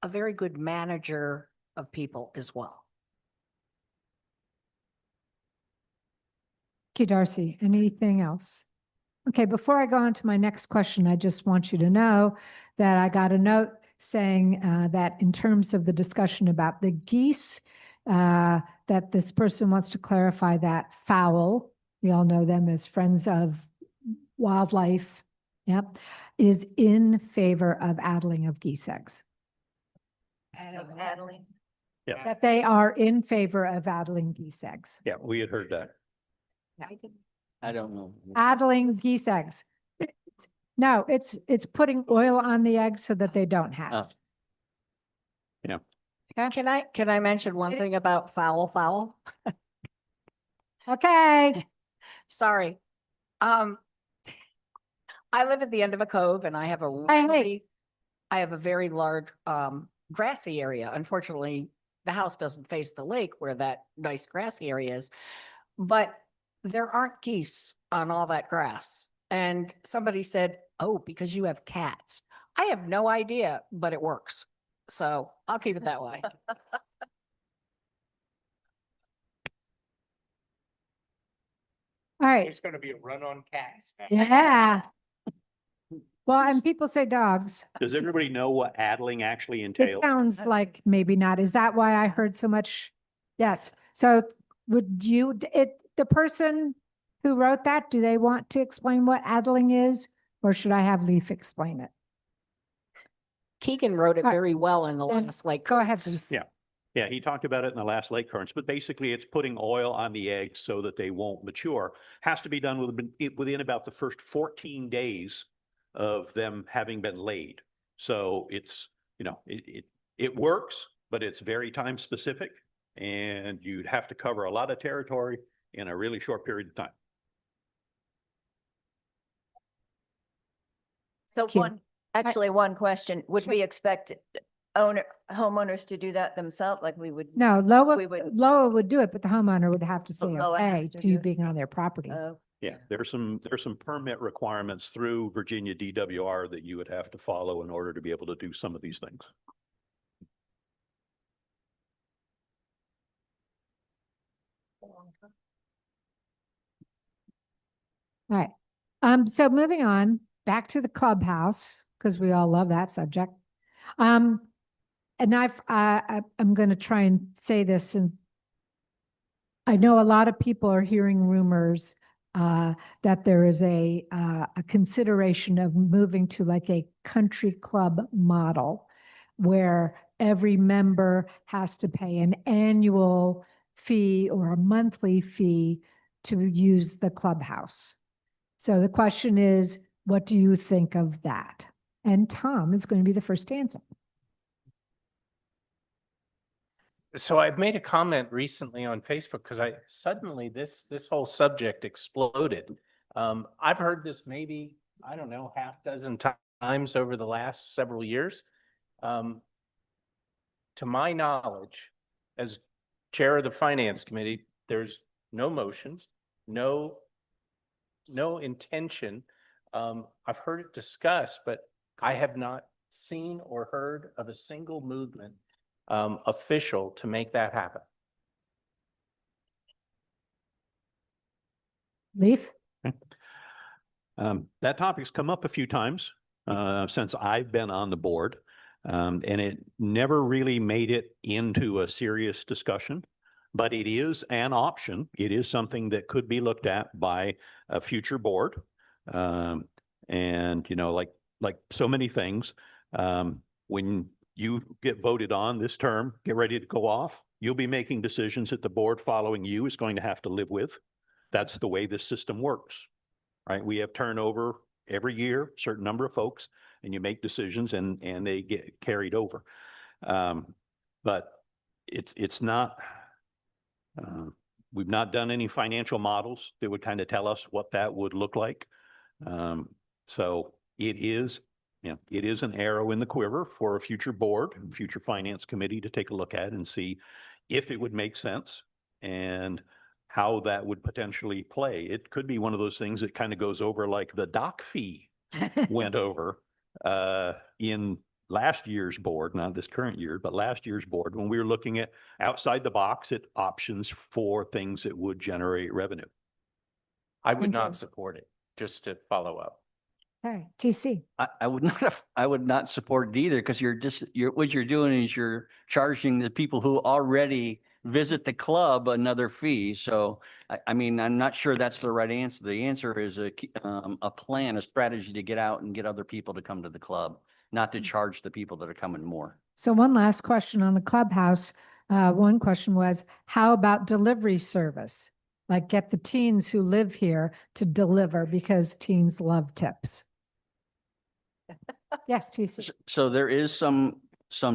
a very good manager of people as well. Thank you, Darcy. Anything else? Okay, before I go on to my next question, I just want you to know that I got a note saying that in terms of the discussion about the geese, that this person wants to clarify that fowl, we all know them as friends of wildlife, yep, is in favor of addling of geese eggs. Adeline? Yeah. That they are in favor of addling geese eggs. Yeah, we had heard that. I don't know. Addling geese eggs. No, it's putting oil on the eggs so that they don't hatch. Can I mention one thing about fowl? Okay. Sorry. I live at the end of a cove and I have I have a very large grassy area. Unfortunately, the house doesn't face the lake where that nice grassy area is, but there aren't geese on all that grass. And somebody said, oh, because you have cats. I have no idea, but it works. So I'll keep it that way. All right. There's going to be a run on cats. Yeah. Well, and people say dogs. Does everybody know what addling actually It entails? sounds like maybe not. Is that why I heard so much? Yes. So the person who wrote that, do they want to explain what addling is? Or should I have Leaf explain it? Keegan wrote it All right. very well in the Then last, like. go ahead, Leaf. Yeah. Yeah, he talked about it in the last lake currents, but basically it's putting oil on the eggs so that they won't mature. Has to be done within about the first 14 days of them having been laid. So it's, it works, but it's very time specific and you'd have to cover a lot of territory in a really short period of time. So Cute. one question, would we expect homeowners to do that themselves, like we would? No, We would- LOWA would do it, but the homeowner would have to say, LOWA okay, has to to you do it. being on their property. Oh, Yeah, there's some permit requirements through Virginia DWR that you would have to follow in order to be able to do some of these things. All right. So moving on, back to the clubhouse, because we all love that subject. And I'm going to try and say this, and I know a lot of people are hearing rumors that there is a consideration of moving to like a country club model where every member has to pay an annual fee or a monthly fee to use the clubhouse. So the question is, what do you think of that? And Tom is going to be the first to answer. So I've made a comment recently on Facebook because suddenly this whole subject exploded. I've heard this maybe, I don't know, half dozen times over the last several years. To my knowledge, as chair of the finance committee, there's no motions, no intention. I've heard it discussed, but I have not seen or heard of a single movement official to make that happen. Leaf? That topic's come up a few times since I've been on the board, and it never really made it into a serious discussion, but it is an option. It is something that could be looked at by a future board. And, like so many things, when you get voted on this term, get ready to go off, you'll be making decisions that the board following you is going to have to live with. That's the way this system works, right? We have turnover every year, certain number of folks, and you make decisions and they get carried over. But it's not, we've not done any financial models that would kind of tell us what that would look like. So it is an arrow in the quiver for a future board, future finance committee to take a look at and see if it would make sense and how that would potentially play. It could be one of those things that kind of goes over like the dock fee went over in last year's board, not this current year, but last year's board, when we were looking at outside the box at options for things that would generate revenue. I would Thank not you. support it, just to follow up. Okay, TC. I would not support it either, because what you're doing is you're charging the people who already visit the club another fee. So, I mean, I'm not sure that's the right answer. The answer is a plan, a strategy to get out and get other people to come to the club, not to charge the people that are coming more. So one last question on the clubhouse. One question was, how about delivery service? Like get the teens who live here to deliver because teens love tips. Yes, TC. So there is some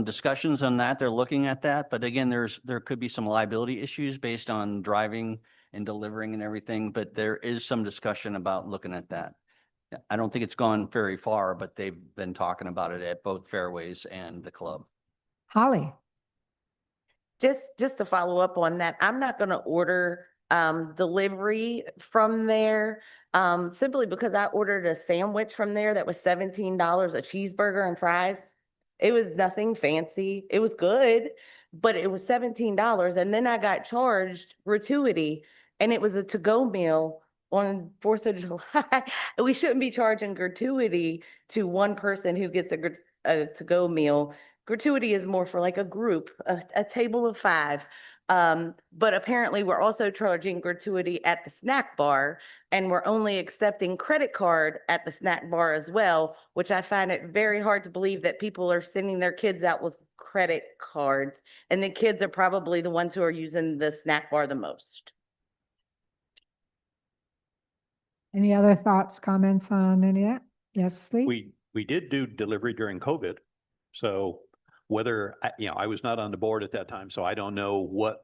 discussions on that. They're looking at that, but again, there could be some liability issues based on driving and delivering and everything, but there is some discussion about looking at that. I don't think it's gone very far, but they've been talking about it at both Fairways and the club. Holly. Just to follow up on that, I'm not going to order delivery from there simply because I ordered a sandwich from there that was $17, a cheeseburger and fries. It was nothing fancy. It was good, but it was $17. And then I got charged gratuity, and it was a to-go meal on 4th of July. We shouldn't be charging gratuity to one person who gets a to-go meal. Gratuity is more for like a group, a table of 5. But apparently we're also charging gratuity at the snack bar, and we're only accepting credit card at the snack bar as well, which I find it very hard to believe that people are sending their kids out with credit cards, and the kids are probably the ones who are using the snack bar the most. Any other thoughts, comments on any of that? Yes, Lee? We did do delivery during COVID. So whether, I was not on the board at that time, so I don't know what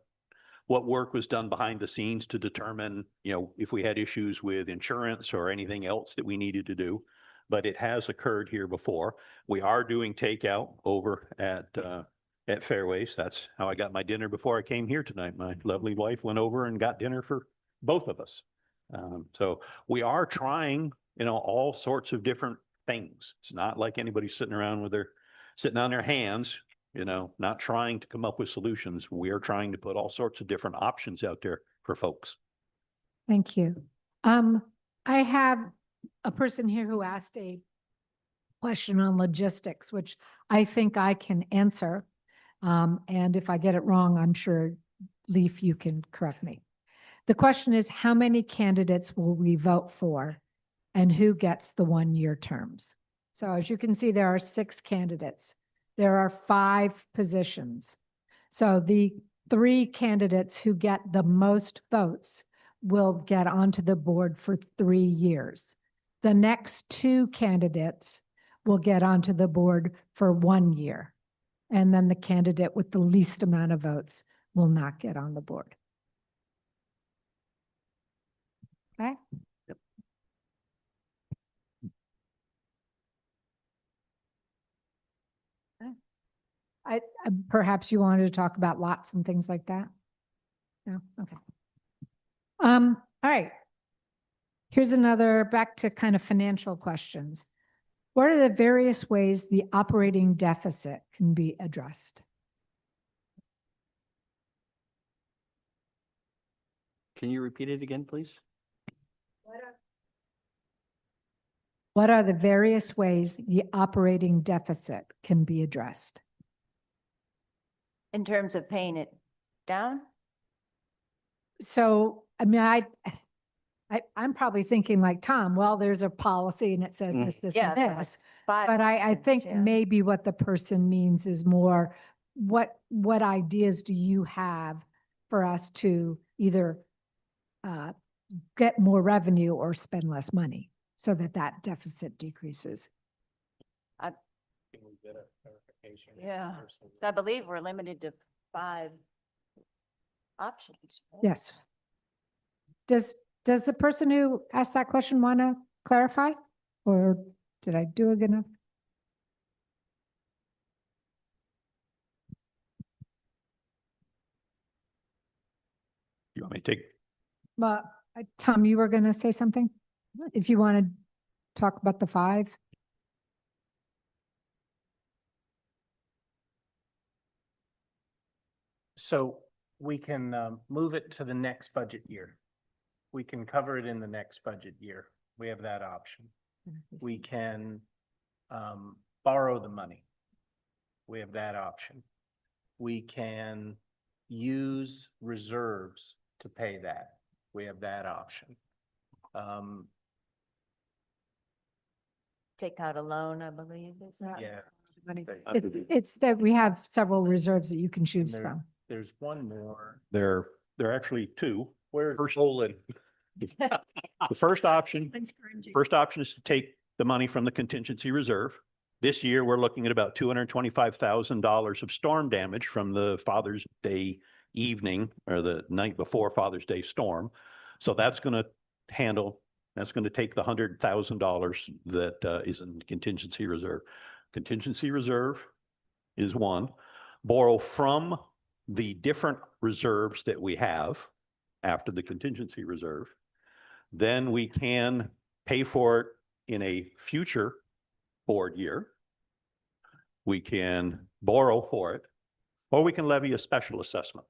work was done behind the scenes to determine, if we had issues with insurance or anything else that we needed to do. But it has occurred here before. We are doing takeout over at Fairways. That's how I got my dinner before I came here tonight. My lovely wife went over and got dinner for both of us. So we are trying, all sorts of different things. It's not like anybody's sitting around sitting on their hands, not trying to come up with solutions. We are trying to put all sorts of different options out there for folks. Thank you. I have a person here who asked a question on logistics, which I think I can answer. And if I get it wrong, I'm sure, Leaf, you can correct me. The question is, how many candidates will we vote for and who gets the 1-year terms? So as you can see, there are 6 candidates. There are 5 positions. So the 3 candidates who get the most votes will get onto the board for 3 years. The next 2 candidates will get onto the board for 1 year. And then the candidate with the least amount of votes will not get on the board. Okay? Yep. Perhaps you wanted to talk about lots and things like that? No? Okay. All right. Here's another, back to kind of financial questions. What are the various ways the operating deficit can be addressed? Can you repeat it again, please? What are the various ways the operating deficit can be addressed? In terms of paying it down? So, I mean, I'm probably thinking like Tom, well, there's a policy and it says this, this, Yeah, and for this. Five But I options, think yeah. maybe what the person means is more, what ideas do you have for us to either get more revenue or spend less money so that that deficit decreases? Can we get a clarification? Yeah. First? So I believe we're limited to 5 options. right? Yes. Does the person who asked that question want to clarify? Or did I do a good enough? You want me to take? Well, Tom, you were going to say something? If you want to talk about the 5? So we can move it to the next budget year. We can cover it in the next budget year. We have that option. We can borrow the money. We have that option. We can use reserves to pay that. We have that option. Take out a loan, I believe. Is Yeah. It's that we have several reserves that you can choose There- from. There's one more. There are actually 2. Where's First- Olin? The first option is to take the money from the contingency reserve. This year, we're looking at about $225,000 of storm damage from the Father's Day evening or the night before Father's Day storm. So that's going to take the $100,000 that is in contingency reserve. Contingency reserve is one. Borrow from the different reserves that we have after the contingency reserve. Then we can pay for it in a future board year. We can borrow for it, or we can levy a special assessment.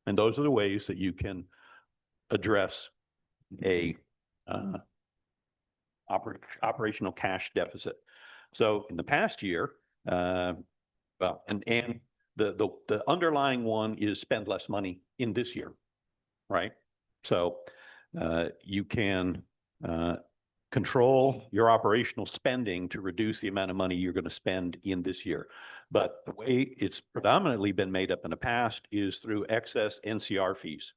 And those are the ways that you can address a operational cash deficit. So in the past year, and the underlying one is spend less money in this year, right? So you can control your operational spending to reduce the amount of money you're going to spend in this year. But the way it's predominantly been made up in the past is through excess NCR fees.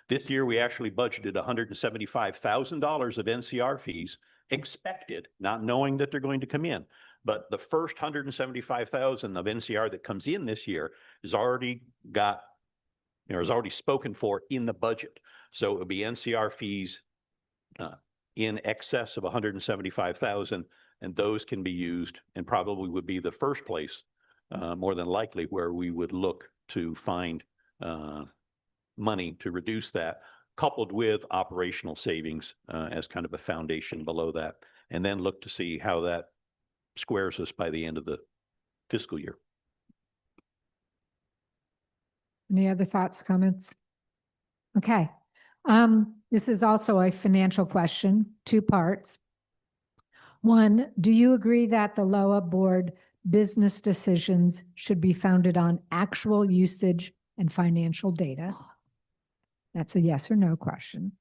This year, we actually budgeted $175,000 of NCR fees expected, not knowing that they're going to come in. But the first $175,000 of NCR that comes in this year is already is already spoken for in the budget. So it would be NCR fees in excess of 175,000, and those can be used and probably would be the first place, more than likely, where we would look to find money to reduce that, coupled with operational savings as kind of a foundation below that, and then look to see how that squares us by the end of the fiscal year. Any other thoughts, comments? Okay. This is also a financial question, 2 parts. 1, do you agree that the LOWA board business decisions should be founded on actual usage and financial data? That's a yes or no question.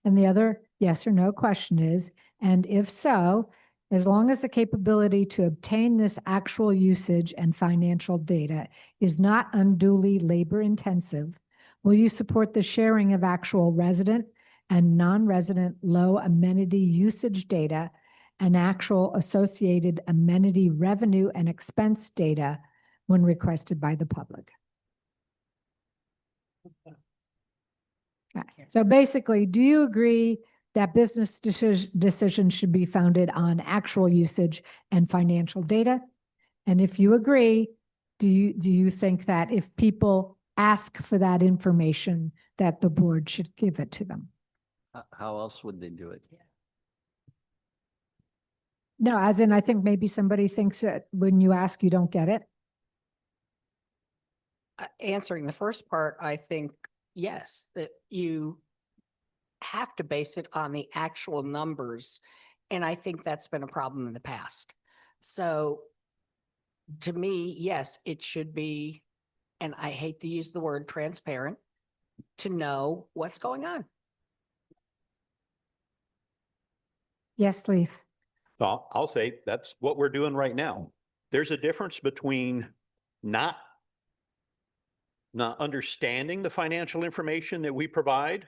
And the other yes or no question is, and if so, as long as the capability to obtain this actual usage and financial data is not unduly labor intensive, will you support the sharing of actual resident and non-resident low amenity usage data and actual associated amenity revenue and expense data when requested by the public? Okay. So basically, do you agree that business decisions should be founded on actual usage and financial data? And if you agree, do you think that if people ask for that information, that the board should give it to them? How else would they do it? No, as in, I think maybe somebody thinks that when you ask, you don't get it. Answering the first part, I think, yes, that you have to base it on the actual numbers. And I think that's been a problem in the past. So to me, yes, it should be, and I hate to use the word transparent, to know what's going on. Yes, Leif. So I'll say that's what we're doing right now. There's a difference between not understanding the financial information that we provide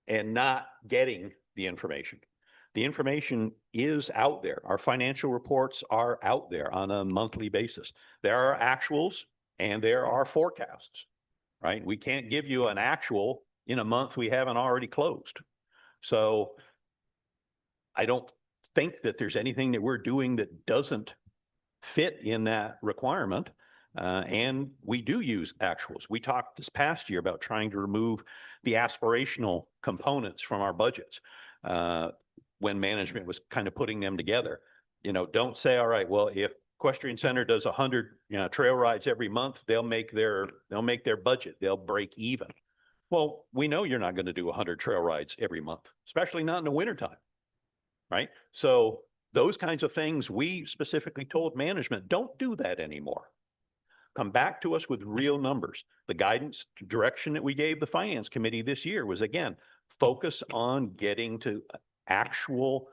and not getting the information. The information is out there. Our financial reports are out there on a monthly basis. There are actuals and there are forecasts, right? We can't give you an actual in a month we haven't already closed. So I don't think that there's anything that we're doing that doesn't fit in that requirement. And we do use actuals. We talked this past year about trying to remove the aspirational components from our budgets when management was kind of putting them together. Don't say, all right, well, if Equestrian Center does 100 trail rides every month, they'll make their budget. They'll break even. Well, we know you're not going to do 100 trail rides every month, especially not in the wintertime, right? So those kinds of things, we specifically told management, don't do that anymore. Come back to us with real numbers. The guidance direction that we gave the finance committee this year was, again, focus on getting to actual,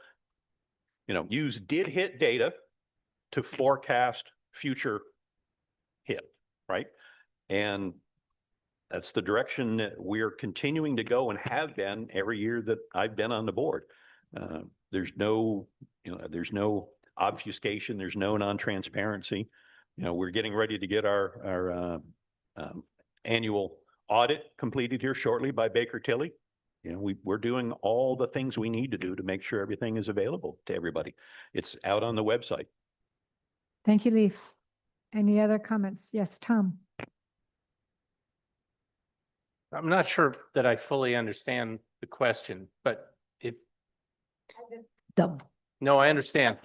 use did hit data to forecast future hit, right? And that's the direction that we're continuing to go and have been every year that I've been on the board. There's no obfuscation. There's no non-transparency. We're getting ready to get our annual audit completed here shortly by Baker Tilly. We're doing all the things we need to do to make sure everything is available to everybody. It's out on the website. Thank you, Leif. Any other comments? Yes, Tom. I'm not sure that I fully understand the question, but no, I understand.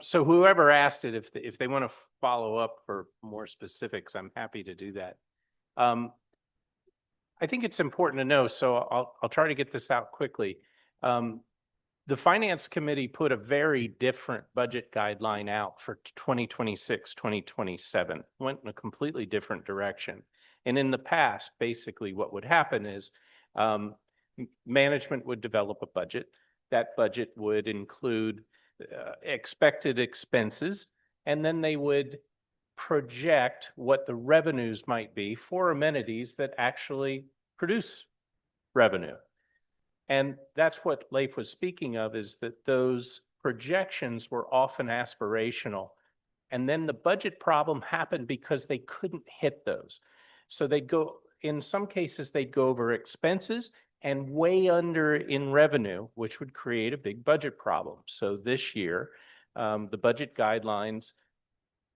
So whoever asked it, if they want to follow up for more specifics, I'm happy to do that. I think it's important to know, so I'll try to get this out quickly. the finance committee put a very different budget guideline out for 2026, 2027, went in a completely different direction. And in the past, basically what would happen is management would develop a budget. That budget would include expected expenses, and then they would project what the revenues might be for amenities that actually produce revenue. And that's what Leif was speaking of, is that those projections were often aspirational. And then the budget problem happened because they couldn't hit those. So they'd go, in some cases, they'd go over expenses and way under in revenue, which would create a big budget problem. So this year, the budget guidelines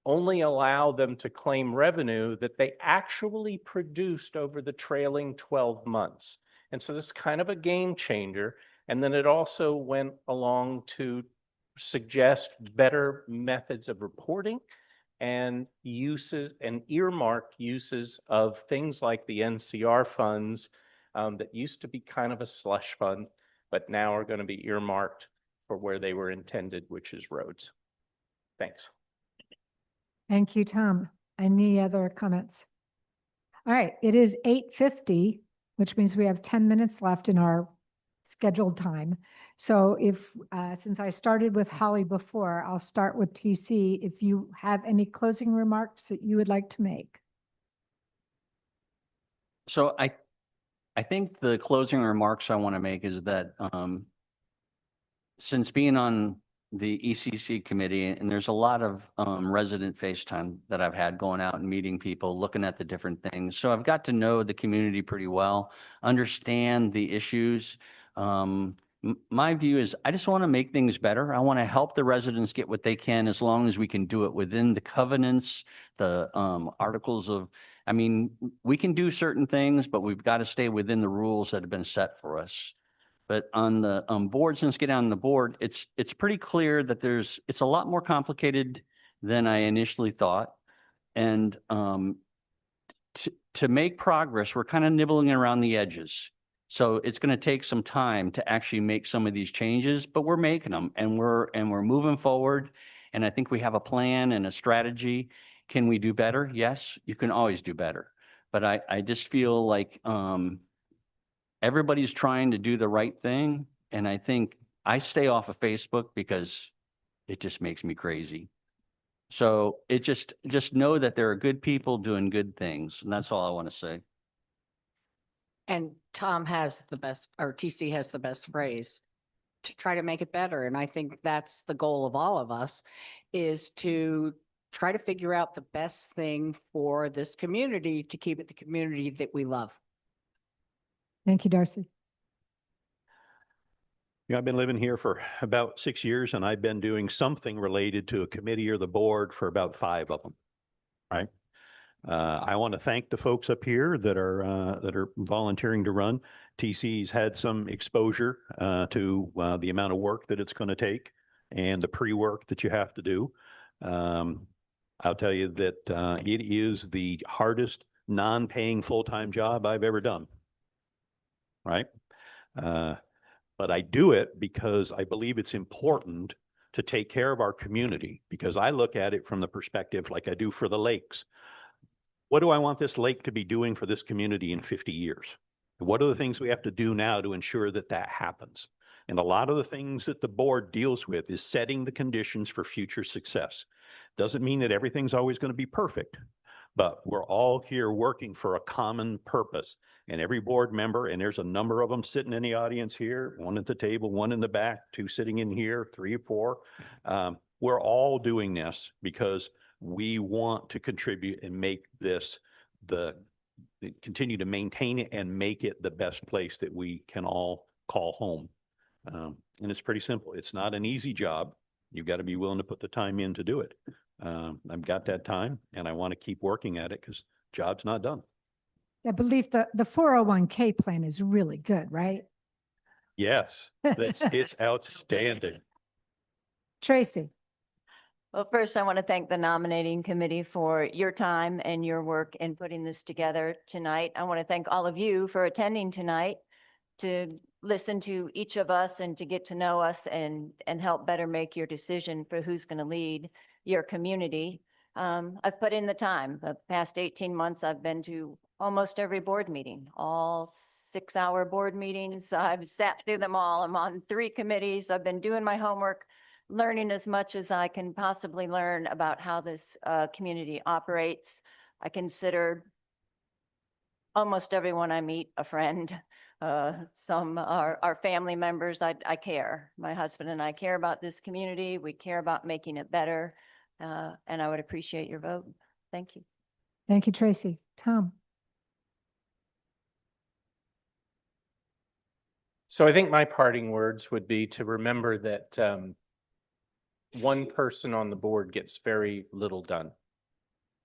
only allow them to claim revenue that they actually produced over the trailing 12 months. And so this is kind of a game changer. And then it also went along to suggest better methods of reporting and uses and earmarked uses of things like the NCR funds that used to be kind of a slush fund, but now are going to be earmarked for where they were intended, which is roads. Thanks. Thank you, Tom. Any other comments? All right, it is 8:50, which means we have 10 minutes left in our scheduled time. So if, since I started with Holly before, I'll start with TC. If you have any closing remarks that you would like to make. So I think the closing remarks I want to make is that since being on the ECC committee, and there's a lot of resident FaceTime that I've had going out and meeting people, looking at the different things. So I've got to know the community pretty well, understand the issues. My view is I just want to make things better. I want to help the residents get what they can, as long as we can do it within the covenants, the articles of, I mean, we can do certain things, but we've got to stay within the rules that have been set for us. But on the board, since getting on the board, it's pretty clear that it's a lot more complicated than I initially thought. And to make progress, we're kind of nibbling around the edges. So it's going to take some time to actually make some of these changes, but we're making them, and we're moving forward. And I think we have a plan and a strategy. Can we do better? Yes, you can always do better. But I just feel like everybody's trying to do the right thing. And I think I stay off of Facebook because it just makes me crazy. So it just know that there are good people doing good things. And that's all I want to say. And Tom has the best, or TC has the best phrase, to try to make it better. And I think that's the goal of all of us, is to try to figure out the best thing for this community to keep it the community that we love. Thank you, Darcy. Yeah, I've been living here for about 6 years, and I've been doing something related to a committee or the board for about 5 of them, right? I want to thank the folks up here that are volunteering to run. TC's had some exposure to the amount of work that it's going to take and the pre-work that you have to do. I'll tell you that it is the hardest non-paying full-time job I've ever done, right? But I do it because I believe it's important to take care of our community, because I look at it from the perspective like I do for the lakes. What do I want this lake to be doing for this community in 50 years? What are the things we have to do now to ensure that that happens? And a lot of the things that the board deals with is setting the conditions for future success. Doesn't mean that everything's always going to be perfect, but we're all here working for a common purpose. And every board member, and there's a number of them sitting in the audience here, one at the table, one in the back, 2 sitting in here, 3 or 4. We're all doing this because we want to contribute and make this continue to maintain it and make it the best place that we can all call home. And it's pretty simple. It's not an easy job. You've got to be willing to put the time in to do it. I've got that time, and I want to keep working at it because job's not done. I believe the 401k plan is really good, right? Yes, it's outstanding. Tracy. Well, first, I want to thank the nominating committee for your time and your work in putting this together tonight. I want to thank all of you for attending tonight. to listen to each of us and to get to know us and help better make your decision for who's going to lead your community. I've put in the time. The past 18 months, I've been to almost every board meeting, all 6-hour board meetings. I've sat through them all. I'm on 3 committees. I've been doing my homework, learning as much as I can possibly learn about how this community operates. I consider almost everyone I meet a friend. Some are family members. I care. My husband and I care about this community. We care about making it better. And I would appreciate your vote. Thank you. Thank you, Tracy. Tom? So I think my parting words would be to remember that one person on the board gets very little done.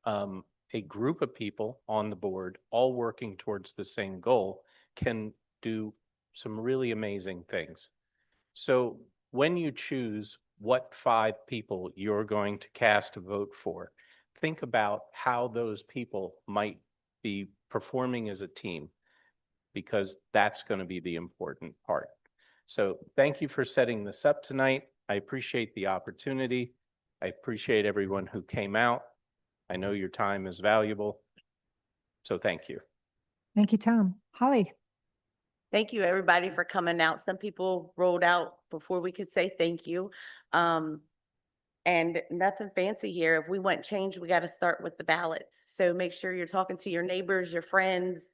A group of people on the board, all working towards the same goal, can do some really amazing things. So when you choose what 5 people you're going to cast a vote for, think about how those people might be performing as a team, because that's going to be the important part. So thank you for setting this up tonight. I appreciate the opportunity. I appreciate everyone who came out. I know your time is valuable. So thank you. Thank you, Tom. Holly? Thank you, everybody, for coming out. Some people rolled out before we could say thank you. And nothing fancy here. If we want change, we got to start with the ballots. So make sure you're talking to your neighbors, your friends,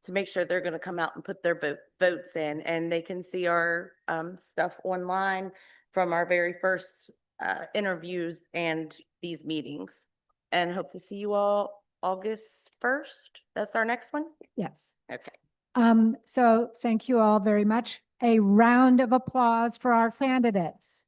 to make sure they're going to come out and put their votes in. And they can see our stuff online from our very first interviews and these meetings. And hope to see you all August 1st. That's our next one? Yes. Okay. So thank you all very much. A round of applause for our candidates.